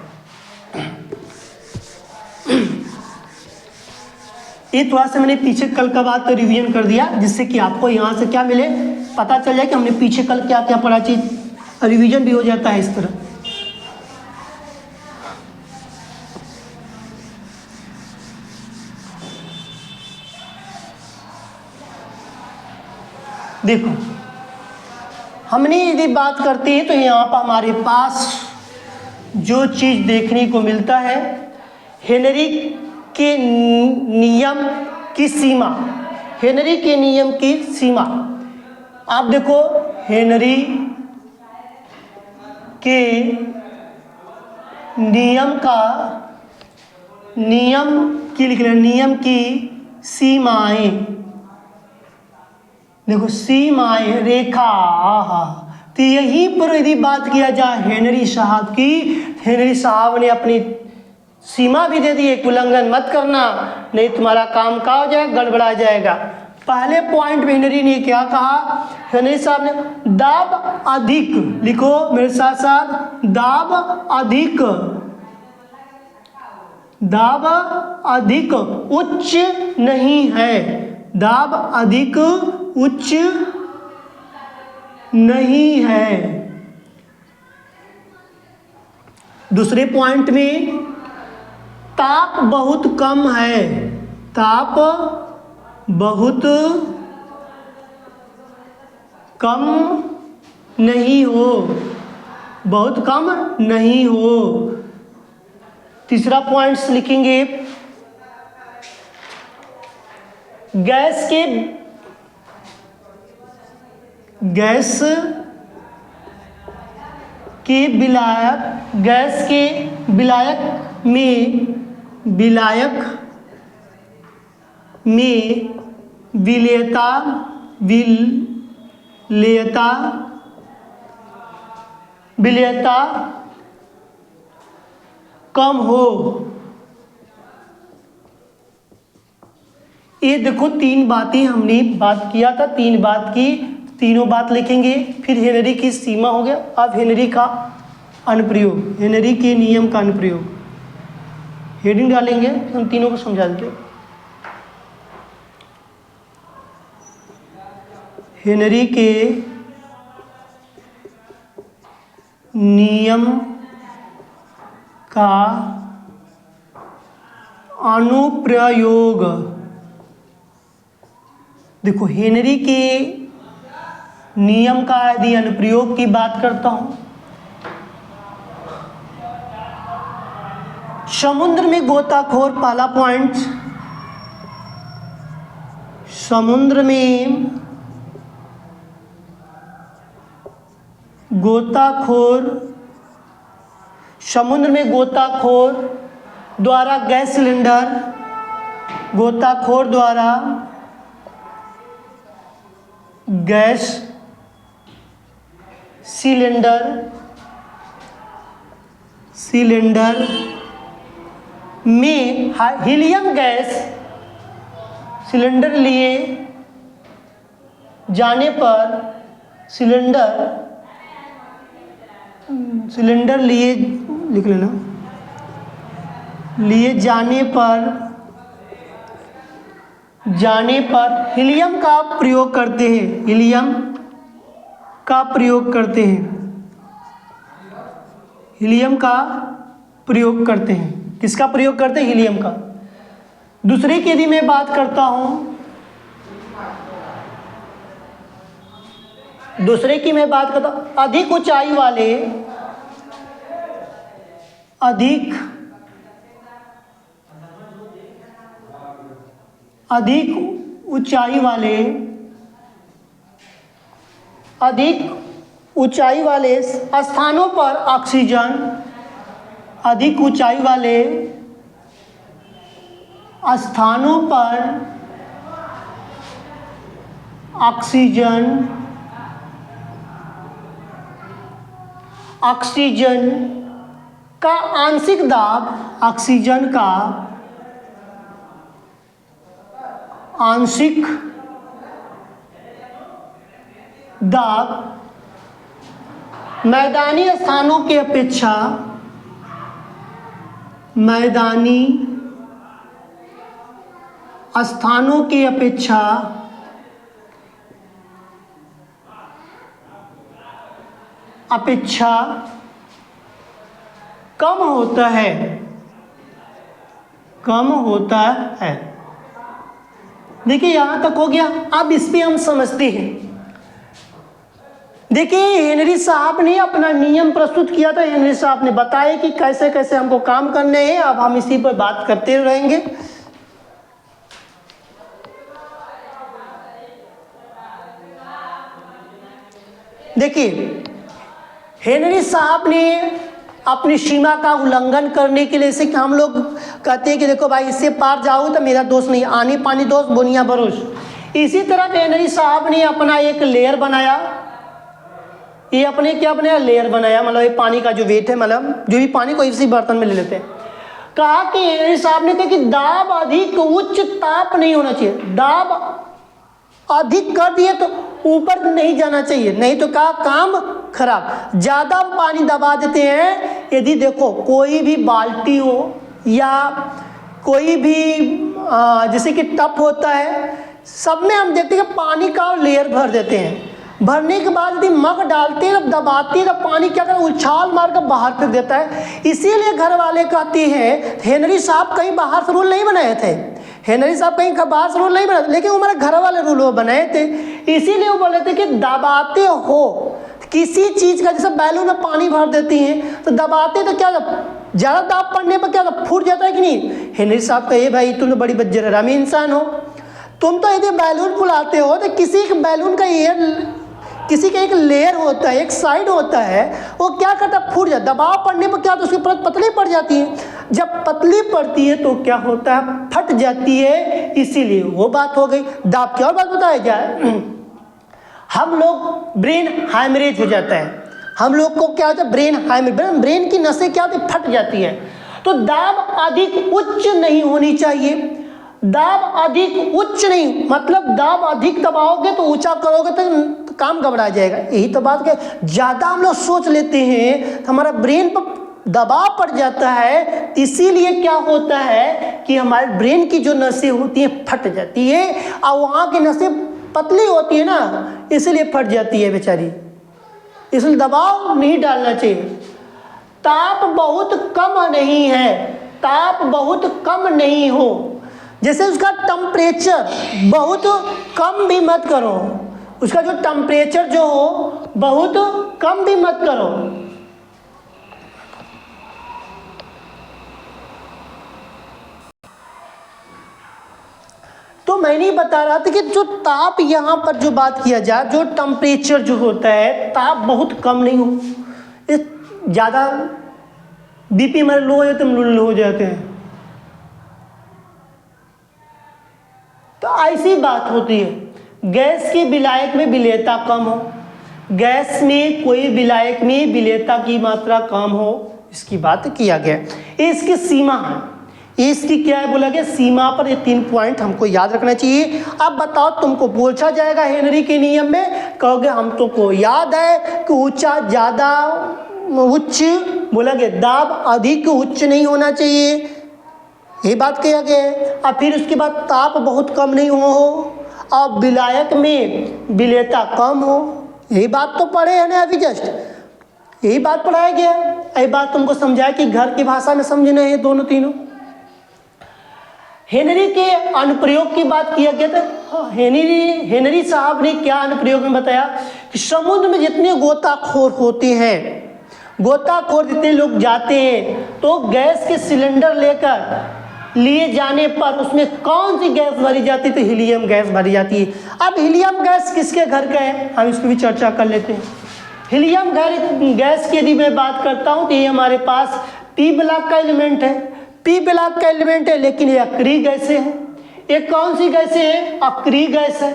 ये थोड़ा सा मैंने पीछे कल का बात तो रिवीजन कर दिया, जिससे कि आपको यहाँ से क्या मिले, पता चल जाए कि हमने पीछे कल क्या क्या पढ़ा, चीज रिवीजन भी हो जाता है इस तरह। देखो हमने यदि बात करते हैं तो यहाँ पर हमारे पास जो चीज़ देखने को मिलता है, हेनरी के नियम की सीमा, हेनरी के नियम की सीमा। आप देखो हेनरी के नियम की लिख रहे, नियम की सीमाएं, देखो सीमाएं, रेखा, तो यहीं पर यदि बात किया जाए हेनरी साहब की, हेनरी साहब ने अपनी सीमा भी दे दी, एक उल्लंघन मत करना नहीं तुम्हारा काम का हो जाएगा, गड़बड़ा जाएगा। पहले पॉइंट में हेनरी ने क्या कहा, हेनरी साहब ने दाब अधिक, लिखो मेरे साथ साथ, दाब अधिक, दाब अधिक उच्च नहीं है, दाब अधिक उच्च नहीं है। दूसरे पॉइंट में ताप बहुत कम है, ताप बहुत कम नहीं हो, बहुत कम नहीं हो। तीसरा पॉइंट्स लिखेंगे, गैस के विलायक में विलेयता कम हो। ये देखो तीन बातें हमने बात किया था, तीन बात की, तीनों बात लिखेंगे। फिर हेनरी की सीमा हो गया। अब हेनरी का अनुप्रयोग, हेनरी के नियम का अनुप्रयोग हेडिंग डालेंगे, हम तीनों को समझा देते हैं। हेनरी के नियम का अनुप्रयोग। देखो हेनरी के नियम का यदि अनुप्रयोग की बात करता हूं, समुद्र में गोताखोर, पहला पॉइंट, समुद्र में गोताखोर द्वारा गैस सिलेंडर, गोताखोर द्वारा गैस सिलेंडर में हीलियम गैस सिलेंडर लिए जाने पर सिलेंडर लिए लिख लेना, लिए जाने पर हीलियम का प्रयोग करते हैं, हीलियम का प्रयोग करते हैं, हीलियम का प्रयोग करते हैं। किसका प्रयोग करते हैं? हीलियम का। दूसरे की यदि मैं बात करता हूं, दूसरे की मैं बात करता हूं, अधिक ऊंचाई वाले, अधिक ऊंचाई वाले स्थानों पर ऑक्सीजन, अधिक ऊंचाई वाले स्थानों पर ऑक्सीजन का आंशिक दाब, ऑक्सीजन का आंशिक दाब मैदानी स्थानों की अपेक्षा, मैदानी स्थानों की अपेक्षा कम होता है, कम होता है। देखिए यहां तक हो गया। अब इस पे हम समझते हैं। देखिए हेनरी साहब ने अपना नियम प्रस्तुत किया था, हेनरी साहब ने बताया कि कैसे कैसे हमको काम करने हैं। अब हम इसी पर बात करते रहेंगे। देखिए हेनरी साहब ने अपनी सीमा का उल्लंघन करने के लिए, जैसे कि हम लोग कहते हैं कि देखो भाई इससे पार जाओ तो मेरा दोस्त नहीं, आनी पानी दोस्त बुनिया भरोस। इसी तरह हेनरी साहब ने अपना एक लेयर बनाया। ये अपने क्या बनाया? लेयर बनाया। मतलब ये पानी का जो वेट है, मतलब जो भी पानी को इसी बर्तन में ले लेते हैं। कहा कि हेनरी साहब ने कहा कि दाब अधिक उच्च ताप नहीं होना चाहिए, दाब अधिक कर दिए तो ऊपर नहीं जाना चाहिए, नहीं तो क्या काम खराब। ज्यादा पानी दबा देते हैं। यदि देखो कोई भी बाल्टी हो या कोई भी जैसे कि टप होता है सब में हम देखते हैं कि पानी का लेयर भर देते हैं, भरने के बाद यदि मग डालते हैं, दबाते हैं, तो पानी क्या करता है, उछाल मार कर बाहर फेंक देता है। इसीलिए घर वाले कहते हैं, हेनरी साहब कहीं बाहर से रूल नहीं बनाए थे, हेनरी साहब कहीं बाहर से रूल नहीं बनाए थे, लेकिन हमारे घर वाले रूल वो बनाए थे। इसीलिए वो बोले थे कि दबाते हो किसी चीज़ का, जैसे बैलून में पानी भर देती हैं तो दबाते तो क्या ज़्यादा दाब पड़ने पर क्या फूट जाता है कि नहीं। हेनरी साहब कहे भाई तुम तो बड़ी बज्जरामी इंसान हो, तुम तो यदि बैलून फुलाते हो तो किसी के बैलून का किसी का एक लेयर होता है, एक साइड होता है, वो क्या करता है, फूट जाता है। दबाव पड़ने पर क्या तो उसकी परत पतली पड़ जाती है, जब पतली पड़ती है तो क्या होता है, फट जाती है। इसीलिए वो बात हो गई दाब की। और बात बताया जाए, हम लोग ब्रेन हैमरेज हो जाता है, हम लोग को क्या होता है, ब्रेन हैमरेज, ब्रेन की नसें क्या होती है, फट जाती है। तो दाब अधिक उच्च नहीं होनी चाहिए, दाब अधिक उच्च नहीं, मतलब दाब अधिक दबाओगे तो ऊंचा करोगे तो काम घबरा जाएगा। यही तो बात है, ज़्यादा हम लोग सोच लेते हैं तो हमारा ब्रेन पर दबाव पड़ जाता है, इसीलिए क्या होता है कि हमारे ब्रेन की जो नसें होती हैं फट जाती है, और वहाँ की नसें पतली होती है ना, इसलिए फट जाती है बेचारी। इसलिए दबाव नहीं डालना चाहिए। ताप बहुत कम नहीं है, ताप बहुत कम नहीं हो, जैसे उसका टेम्परेचर बहुत कम भी मत करो, उसका जो टेम्परेचर जो हो बहुत कम भी मत करो। तो मैं नहीं बता रहा था कि जो ताप यहाँ पर जो बात किया जाए, जो टेम्परेचर जो होता है, ताप बहुत कम नहीं हो, ज़्यादा बीपी हमारे लो हो जाते, हम लो हो जाते हैं, तो ऐसी बात होती है। गैस की विलायक में विलेयता कम हो, गैस में कोई विलायक में विलेयता की मात्रा कम हो, इसकी बात किया गया। इसकी सीमा है, इसकी क्या है बोला गया, सीमा पर। ये 3 पॉइंट हमको याद रखना चाहिए। अब बताओ, तुमको पूछा जाएगा हेनरी के नियम में, कहोगे हम तुमको याद है कि ऊंचा ज़्यादा उच्च बोला गया, दाब अधिक उच्च नहीं होना चाहिए, ये बात किया गया है। और फिर उसके बाद ताप बहुत कम नहीं हो, और विलायक में विलेयता कम हो, यही बात तो पढ़े हैं ना अभी जस्ट, यही बात पढ़ाया गया। यही बात तुमको समझाया कि घर की भाषा में समझने हैं दोनों तीनों। हेनरी के अनुप्रयोग की बात किया गया था। हेनरी साहब ने क्या अनुप्रयोग में बताया कि समुद्र में जितने गोताखोर होते हैं, गोताखोर जितने लोग जाते हैं, तो गैस के सिलेंडर लेकर लिए जाने पर उसमें कौन सी गैस भरी जाती है, तो हीलियम गैस भरी जाती है। अब हीलियम गैस किसके घर का है, हम इसको भी चर्चा कर लेते हैं। हीलियम गैस की यदि मैं बात करता हूँ तो ये हमारे पास पी ब्लॉक का एलिमेंट है, पी ब्लॉक का एलिमेंट है, लेकिन ये अक्रिय गैसें हैं। ये कौन सी गैसें हैं, अक्रिय गैस है।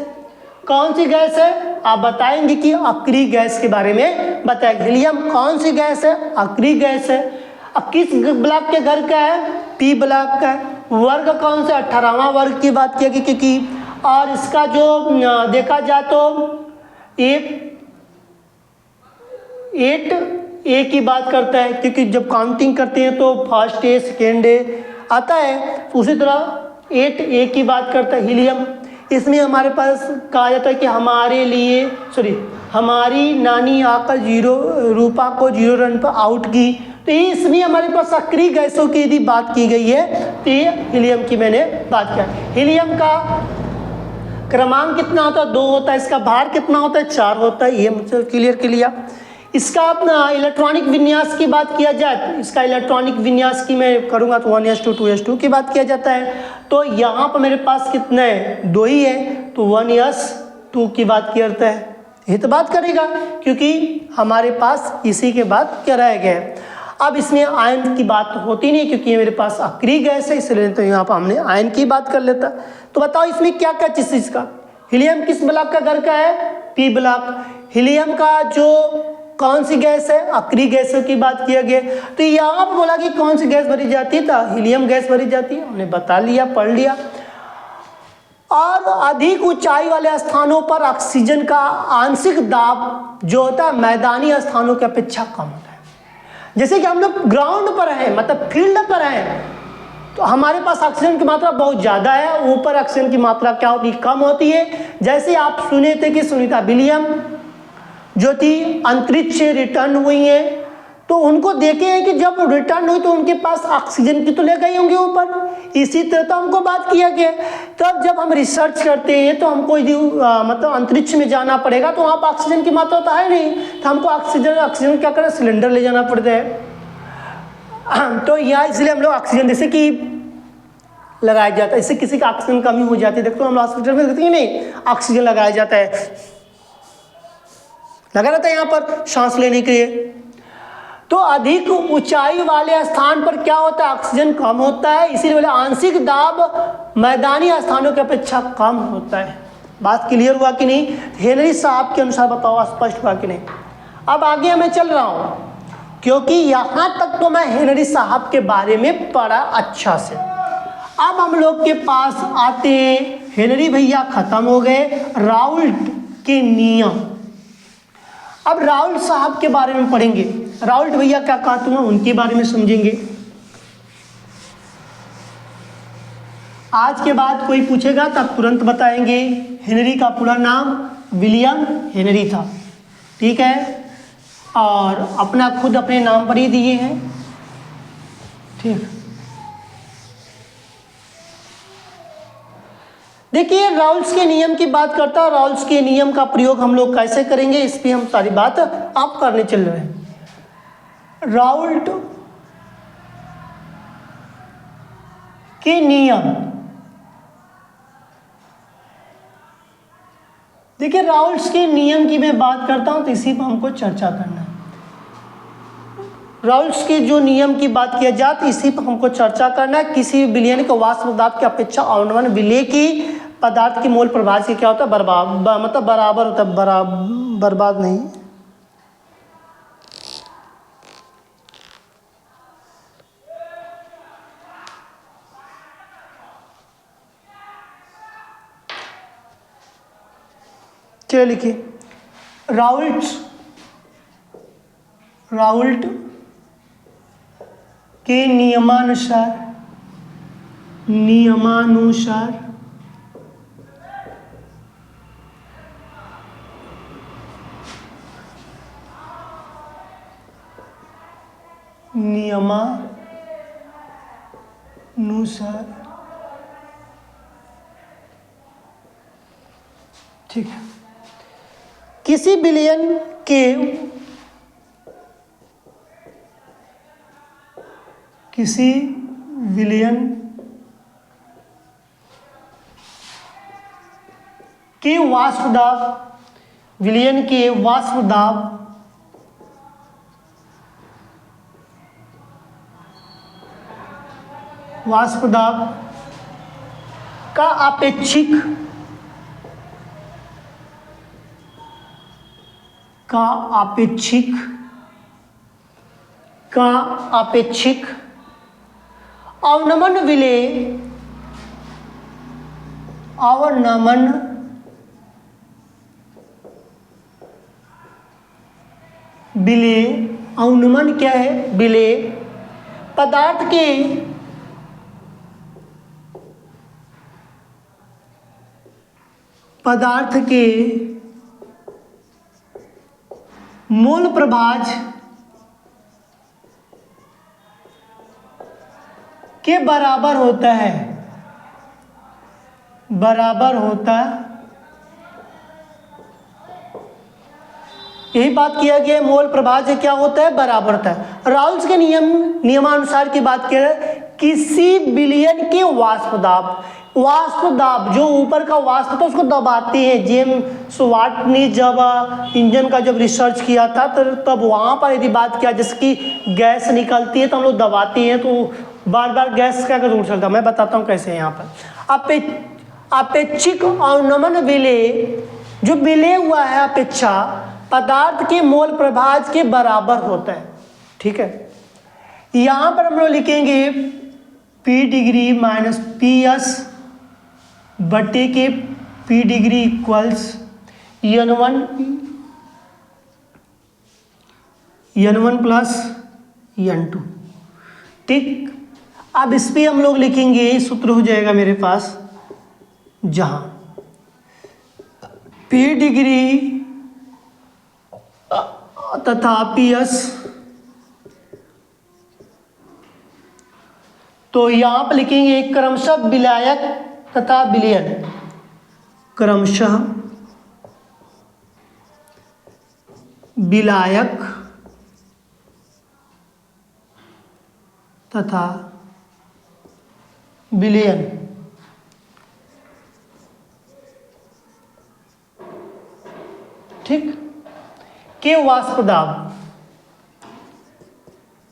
कौन सी गैस है, आप बताएंगे कि अक्रिय गैस के बारे में बताएंगे। हीलियम कौन सी गैस है, अक्रिय गैस है। अब किस ब्लॉक के घर का है, पी ब्लॉक का है। वर्ग कौन सा, 18वां वर्ग की बात किया क्योंकि, और इसका जो देखा जाए तो 8 की बात करता है, क्योंकि जब काउंटिंग करते हैं तो फर्स्ट ए सेकेंड ए आता है, उसी तरह 8 की बात करता है हीलियम। इसमें हमारे पास कहा जाता है कि हमारी नानी आकर रूपा को 0 रन पर आउट की, तो इसमें हमारे पास सक्रिय गैसों की यदि बात की गई है तो ये हीलियम की मैंने बात किया। हीलियम का क्रमांक कितना होता है, 2 होता है। इसका भार कितना होता है, 4 होता है। ये मुझे क्लियर कर लिया। इसका अपना इलेक्ट्रॉनिक विन्यास की बात किया जाए, इसका इलेक्ट्रॉनिक विन्यास की मैं करूँगा तो 1s2 2s2 की बात किया जाता है। तो यहाँ पर मेरे पास कितना है, 2 ही है, तो 1s2 की बात किया जाता है। ये तो बात करेगा क्योंकि हमारे पास इसी के बाद क्या रह गया है। अब इसमें आयन की बात होती नहीं क्योंकि ये मेरे पास अक्रिय गैस है, इसलिए तो यहाँ पर हमने आयन की बात कर लेता। तो बताओ इसमें क्या क्या चीज़ इसका, हीलियम किस ब्लॉक का घर का है, पी ब्लॉक। हीलियम का जो कौन सी गैस है, अक्रिय गैसों की बात किया गया। तो यहाँ पर बोला कि कौन सी गैस भरी जाती है, तो हीलियम गैस भरी जाती है, हमने बता लिया, पढ़ लिया। और अधिक ऊंचाई वाले स्थानों पर ऑक्सीजन का आंशिक दाब जो होता है मैदानी स्थानों की अपेक्षा कम होता है। जैसे कि हम लोग ग्राउंड पर हैं, मतलब फील्ड पर हैं, तो हमारे पास ऑक्सीजन की मात्रा बहुत ज़्यादा है, ऊपर ऑक्सीजन की मात्रा क्या होती है, कम होती है। जैसे आप सुने थे कि सुनीता विलियम जो थी अंतरिक्ष से रिटर्न हुई हैं, तो उनको देखे हैं कि जब रिटर्न हुई तो उनके पास ऑक्सीजन की तो ले गए होंगे ऊपर। इसी तरह तो हमको बात किया गया। तब जब हम रिसर्च करते हैं तो हमको मतलब अंतरिक्ष में जाना पड़ेगा, तो वहाँ पर ऑक्सीजन की मात्रा तो है नहीं, तो हमको ऑक्सीजन क्या करें, सिलेंडर ले जाना पड़ता है। तो यहाँ इसलिए हम लोग ऑक्सीजन जैसे कि लगाया जाता है, इससे किसी का ऑक्सीजन कमी हो जाती है। देखते हम हॉस्पिटल में देखते हैं नहीं, ऑक्सीजन लगाया जाता है, लगा रहता है यहाँ पर सांस लेने के लिए। तो अधिक ऊंचाई वाले स्थान पर क्या होता है, ऑक्सीजन कम होता है, इसीलिए आंशिक दाब मैदानी स्थानों की अपेक्षा कम होता है। बात क्लियर हुआ कि नहीं? हेनरी साहब के अनुसार बताओ स्पष्ट हुआ कि नहीं? अब आगे मैं चल रहा हूँ, क्योंकि यहाँ तक तो मैं हेनरी साहब के बारे में पढ़ा अच्छा से। अब हम लोग के पास आते हैं, हेनरी भैया खत्म हो गए, राउल्ट के नियम। अब राउल्ट साहब के बारे में पढ़ेंगे, राउल्ट भैया क्या कहते हैं उनके बारे में समझेंगे। आज के बाद कोई पूछेगा तब तुरंत बताएंगे। हेनरी का पूरा नाम विलियम हेनरी था, ठीक है, और अपना खुद अपने नाम पर ही दिए हैं, ठीक। देखिए राउल्ट्स के नियम की बात करता है, राउल्ट्स के नियम का प्रयोग हम लोग कैसे करेंगे इस पे हम सारी बात आप करने चल रहे हैं। राउल्ट के नियम, देखिए राउल्ट्स के नियम की मैं बात करता हूं तो इसी पर हमको चर्चा करना है। राउल्ट्स के जो नियम की बात किया जाए तो इसी पर हमको चर्चा करना है। किसी विलयन के वाष्प पदार्थ की अपेक्षा अवनमन विलय की पदार्थ की मोल प्रभाव से क्या होता है, मतलब बराबर होता है, बर्बाद नहीं। चलिए लिखिए, राउल्ट के नियमानुसार ठीक है, किसी विलयन के वाष्प दाब, विलयन के वाष्प दाब का अपेक्षिक अवनमन विलय, अवनमन क्या है, विलय पदार्थ के मोल प्रभाज के बराबर होता है, यही बात किया गया। मोल प्रभाज से क्या होता है, बराबर होता है। राउल्ट्स के नियमानुसार की बात करें, किसी विलयन के वाष्प दाब जो ऊपर का वाष्प था उसको दबाते हैं। जेम्स वाट ने जब इंजन का रिसर्च किया था तो तब वहाँ पर यदि बात किया जैसे कि गैस निकलती है तो हम लोग दबाते हैं तो बार बार गैस का रूट चलता है। मैं बताता हूँ कैसे। यहाँ पर अपेक्षिक अवनमन विलय, जो विलय हुआ है अपेक्षा पदार्थ के मोल प्रभाज के बराबर होता है, ठीक है। यहाँ पर हम लोग लिखेंगे P डिग्री माइनस PS बटे के P degree equals N1 plus N2, ठीक। अब इस पे हम लोग लिखेंगे, सूत्र हो जाएगा मेरे पास, जहां P डिग्री तथा PS, तो यहां पर लिखेंगे क्रमशः विलायक तथा विलयन, क्रमशः विलायक तथा विलयन। ठीक, के वाष्प दाब,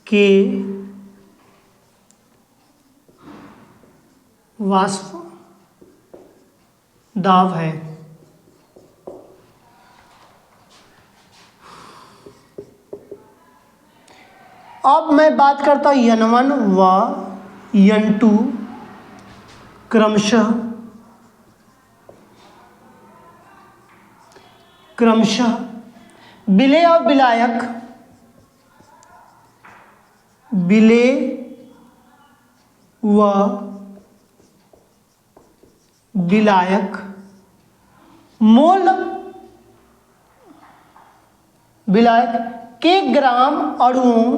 के वाष्प दाब है। अब मैं बात करता हूं N1 व N2 क्रमशः विलेय और विलायक, विलेय व विलायक मोल विलायक के ग्राम अणुओं,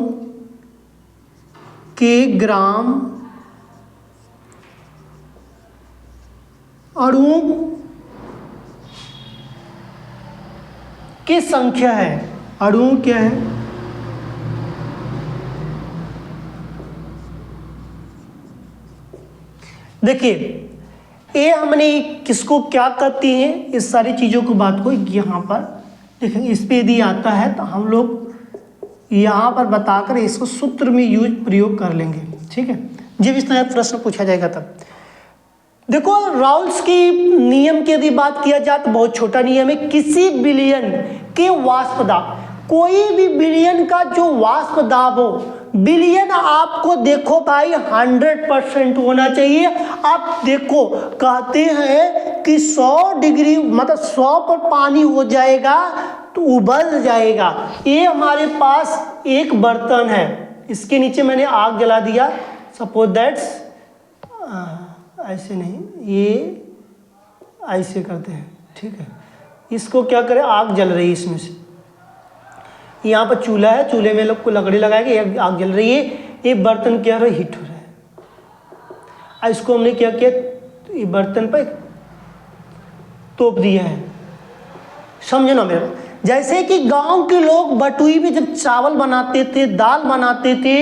के ग्राम अणुओं की संख्या है। अणु क्या है? देखिए, ये हमने किसको क्या कहते हैं, इस सारी चीज़ों को बात को यहाँ पर देखेंगे। इस पे यदि आता है तो हम लोग यहाँ पर बताकर इसको सूत्र में प्रयोग कर लेंगे। ठीक है, जब इस तरह प्रश्न पूछा जाएगा तब। देखो, राउल्स की नियम की यदि बात किया जाए तो बहुत छोटा नियम है। किसी विलयन के वाष्प दाब, कोई भी विलयन का जो वाष्प दाब हो, विलयन आपको देखो भाई 100% होना चाहिए। आप देखो, कहते हैं कि 100 डिग्री मतलब 100 पर पानी हो जाएगा तो उबल जाएगा। ये हमारे पास एक बर्तन है, इसके नीचे मैंने आग जला दिया, सपोज दैट्स, ऐसे नहीं, ये ऐसे करते हैं। ठीक है, इसको क्या करें, आग जल रही है इसमें से, यहाँ पर चूल्हा है, चूल्हे में लोग को लकड़ी लगाएंगे, आग जल रही है, ये बर्तन क्या हो रहा है, हीट हो रहा है। इसको हमने क्या किया, ये बर्तन पर तोप दिया है। समझो ना मेरा, जैसे कि गांव के लोग बटुई में जब चावल बनाते थे, दाल बनाते थे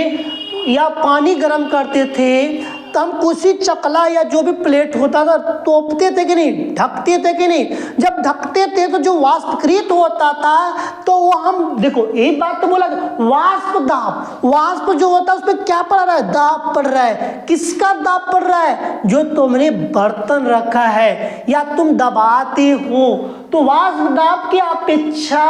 या पानी गर्म करते थे, तो हम कुछ चकला या जो भी प्लेट होता था तोपते थे कि नहीं, ढकते थे कि नहीं। जब ढकते थे तो जो वाष्पकृत होता था तो वो हम देखो, एक बात तो बोला, वाष्प दाब, वाष्प जो होता है उस पर क्या पड़ रहा है, दाब पड़ रहा है। किसका दाब पड़ रहा है, जो तुमने बर्तन रखा है या तुम दबाते हो, तो वाष्प दाब की अपेक्षा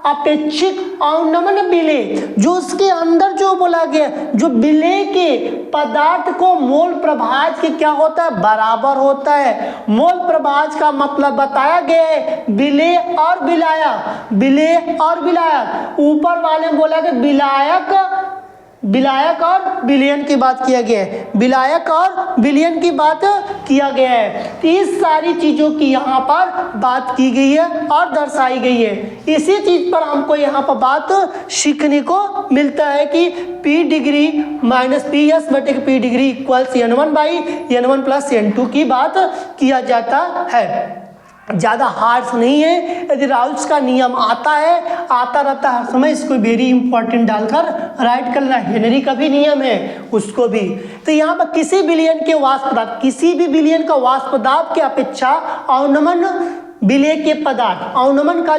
अपेक्षित अवनमन विलेय, जो उसके अंदर जो बोला गया, जो विलेय के पदार्थ को मोल प्रभाज के क्या होता है, बराबर होता है। मोल प्रभाज का मतलब बताया गया है, विलेय और विलायक, विलेय और विलायक। ऊपर वाले में बोला कि विलायक और विलयन की बात किया गया है, विलायक और विलयन की बात किया गया है। तो इस सारी चीजों की यहाँ पर बात की गई है और दर्शाई गई है। इसी चीज पर हमको यहाँ पर बात सीखने को मिलता है कि P डिग्री माइनस PS बटे P degree equals N1 by N1 plus N2 की बात किया जाता है। ज़्यादा हार्ड नहीं है। यदि राउल्स का नियम आता रहता हर समय, इसको वेरी इंपॉर्टेंट डालकर राइट करना। हेनरी का भी नियम है, उसको भी। तो यहाँ पर किसी विलयन के वाष्प दाब, किसी भी विलयन का वाष्प दाब की अपेक्षा अवनमन विलेय के पदार्थ, अवनमन का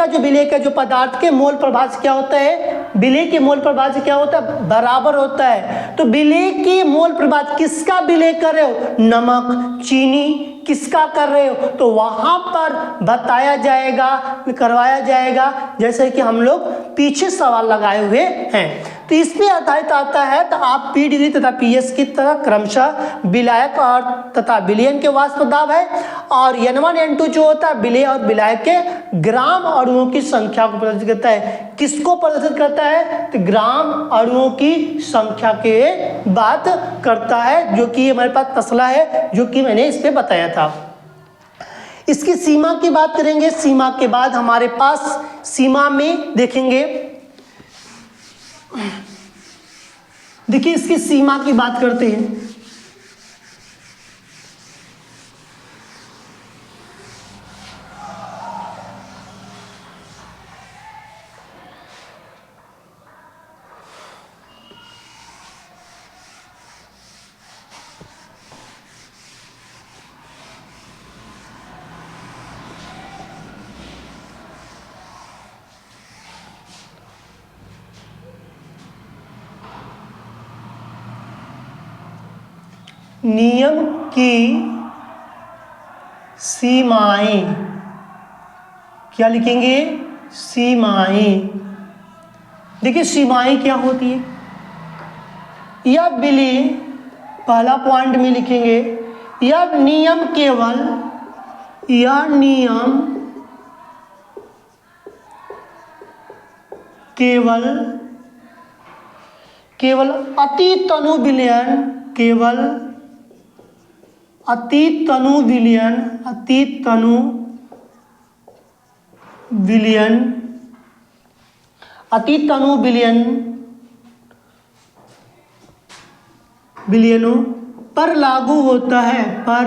जो विलेय का जो पदार्थ के मोल प्रभाज क्या होता है, विलेय के मोल प्रभाज क्या होता है, बराबर होता है। तो विलेय के मोल प्रभाज किसका विलेय कर रहे हो, नमक, चीनी किसका कर रहे हो, तो वहां पर बताया जाएगा, करवाया जाएगा, जैसे कि हम लोग पीछे सवाल लगाए हुए हैं। तो इस पे आधारित आता है तो आप पी डिग्री तथा पीएस की तरह क्रमशः विलायक और तथा विलयन के वाष्प दाब है, और N1 N2 जो होता है विलेय और विलायक के ग्राम अणुओं की संख्या को प्रदर्शित करता है। किसको प्रदर्शित करता है? तो ग्राम अणुओं की संख्या के बात करता है, जो कि हमारे पास तसला है, जो कि मैंने इस पे बताया था। इसकी सीमा की बात करेंगे। सीमा के बाद हमारे पास सीमा में देखेंगे, देखिए इसकी सीमा की बात करते हैं। नियम की सीमाएं, क्या लिखेंगे? सीमाएं। देखिए सीमाएं क्या होती है? यह विलेय, पहला पॉइंट में लिखेंगे, यह नियम केवल, यह नियम केवल केवल अति तनु विलयन, केवल अति तनु विलयन, अति तनु विलयन, अति तनु विलयन विलयनों पर लागू होता है, पर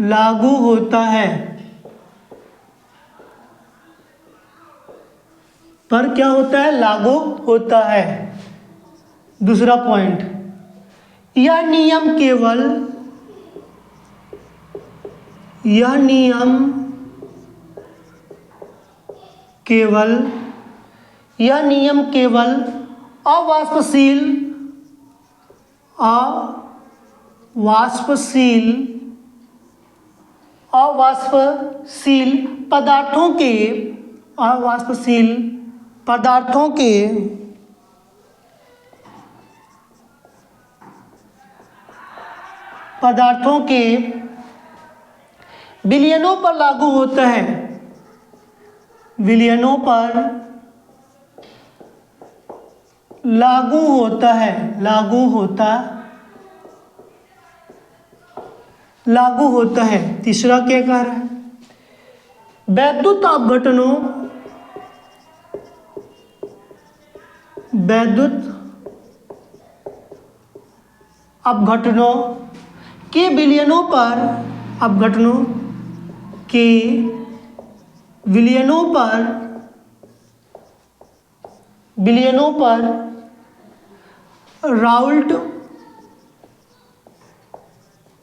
लागू होता है, पर क्या होता है? लागू होता है। दूसरा पॉइंट, यह नियम केवल, यह नियम केवल, यह नियम केवल अवाष्पशील, अवाष्पशील, अवाष्पशील पदार्थों के, अवाष्पशील पदार्थों के विलयनों पर लागू होता है, विलयनों पर लागू होता है, लागू होता है। तीसरा क्या कह रहा है? वैद्युत अपघटनों, वैद्युत अपघटनों के विलयनों पर, अपघटनों के विलयनों पर राउल्ट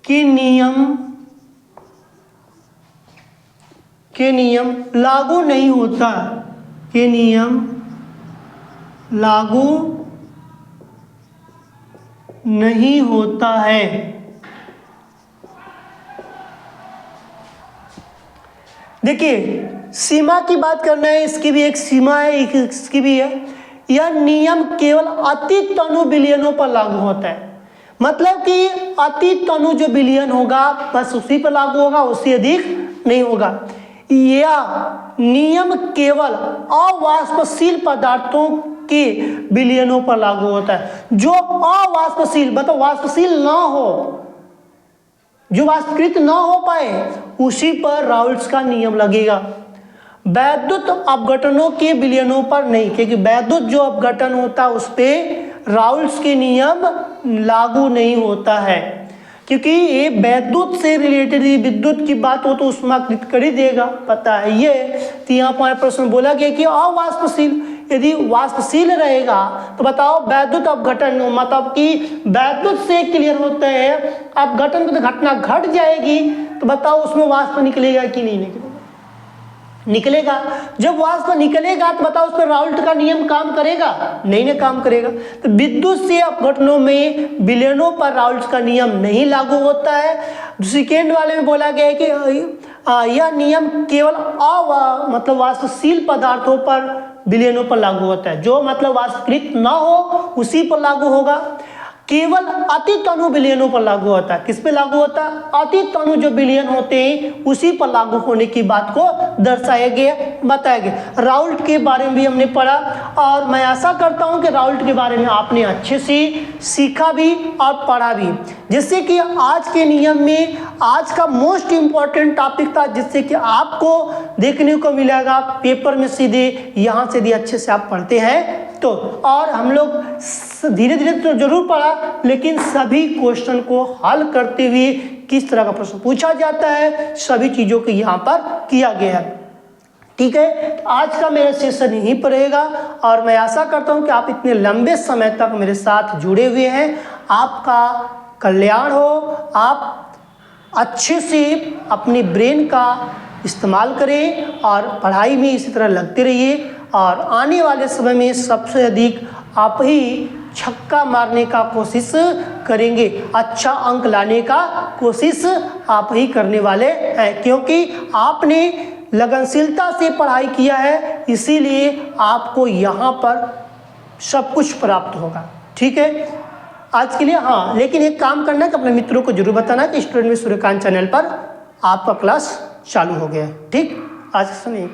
के नियम लागू नहीं होता, के नियम लागू नहीं होता है। देखिए सीमा की बात करना है, इसकी भी एक सीमा है, इसकी भी है। यह नियम केवल अति तनु विलयनों पर लागू होता है, मतलब कि अति तनु जो विलयन होगा बस उसी पर लागू होगा, उससे अधिक नहीं होगा। यह नियम केवल अवाष्पशील पदार्थों के विलयनों पर लागू होता है। जो अवाष्पशील, मतलब वाष्पशील ना हो, जो वाष्पीकृत ना हो पाए, उसी पर राउल्ट्स का नियम लगेगा। वैद्युत अपघटनों के विलयनों पर नहीं, क्योंकि वैद्युत जो अपघटन होता है उस पर राउल्ट्स के नियम लागू नहीं होता है, क्योंकि ये वैद्युत से रिलेटेड विद्युत की बात हो तो उसमें कर ही देगा, पता है ये। तो यहाँ पर प्रश्न बोला गया कि अवाष्पशील, यदि वाष्पशील रहेगा तो बताओ वैद्युत अपघटन, मतलब कि वैद्युत से क्लियर होते हैं, अपघटन की तो घटना घट जाएगी, तो बताओ उसमें वाष्प निकलेगा कि नहीं निकलेगा? निकलेगा। जब वाष्प निकलेगा तो बताओ उस पर राउल्ट का नियम काम करेगा? नहीं ना काम करेगा। तो विद्युत से अपघटनों में विलयनों पर राउल्ट का नियम नहीं लागू होता है। सेकेंड वाले में बोला गया है कि यह नियम केवल मतलब वास्तुशील पदार्थों पर, विलयनों पर लागू होता है। जो मतलब वास्तविक ना हो उसी पर लागू होगा। केवल अतित अणु विलयनों पर लागू होता है। किस पे लागू होता है? अतित अणु जो विलयन होते हैं उसी पर लागू होने की बात को दर्शाया गया, बताया गया। राउल्ट के बारे में भी हमने पढ़ा और मैं आशा करता हूं कि राउल्ट के बारे में आपने अच्छे से सीखा भी और पढ़ा भी, जिससे कि आज के नियम में आज का मोस्ट इम्पॉर्टेंट टॉपिक था, जिससे कि आपको देखने को मिलेगा पेपर में सीधे यहाँ से भी अच्छे से आप पढ़ते हैं तो। और हम लोग धीरे धीरे तो जरूर पढ़ा, लेकिन सभी क्वेश्चन को हल करते हुए किस तरह का प्रश्न पूछा जाता है सभी चीजों को यहाँ पर किया गया है। ठीक है, आज का मेरा सेशन यहीं पर रहेगा और मैं आशा करता हूँ कि आप इतने लंबे समय तक मेरे साथ जुड़े हुए हैं। आपका कल्याण हो, आप अच्छे से अपने ब्रेन का इस्तेमाल करें और पढ़ाई में इसी तरह लगते रहिए और आने वाले समय में सबसे अधिक आप ही छक्का मारने का कोशिश करेंगे, अच्छा अंक लाने का कोशिश आप ही करने वाले हैं, क्योंकि आपने लगनशीलता से पढ़ाई किया है, इसीलिए आपको यहाँ पर सब कुछ प्राप्त होगा। ठीक है, आज के लिए हाँ, लेकिन एक काम करना है कि अपने मित्रों को जरूर बताना कि स्टूडेंट में सूर्यकांत चैनल पर आपका क्लास चालू हो गया है। ठीक, आज से नहीं।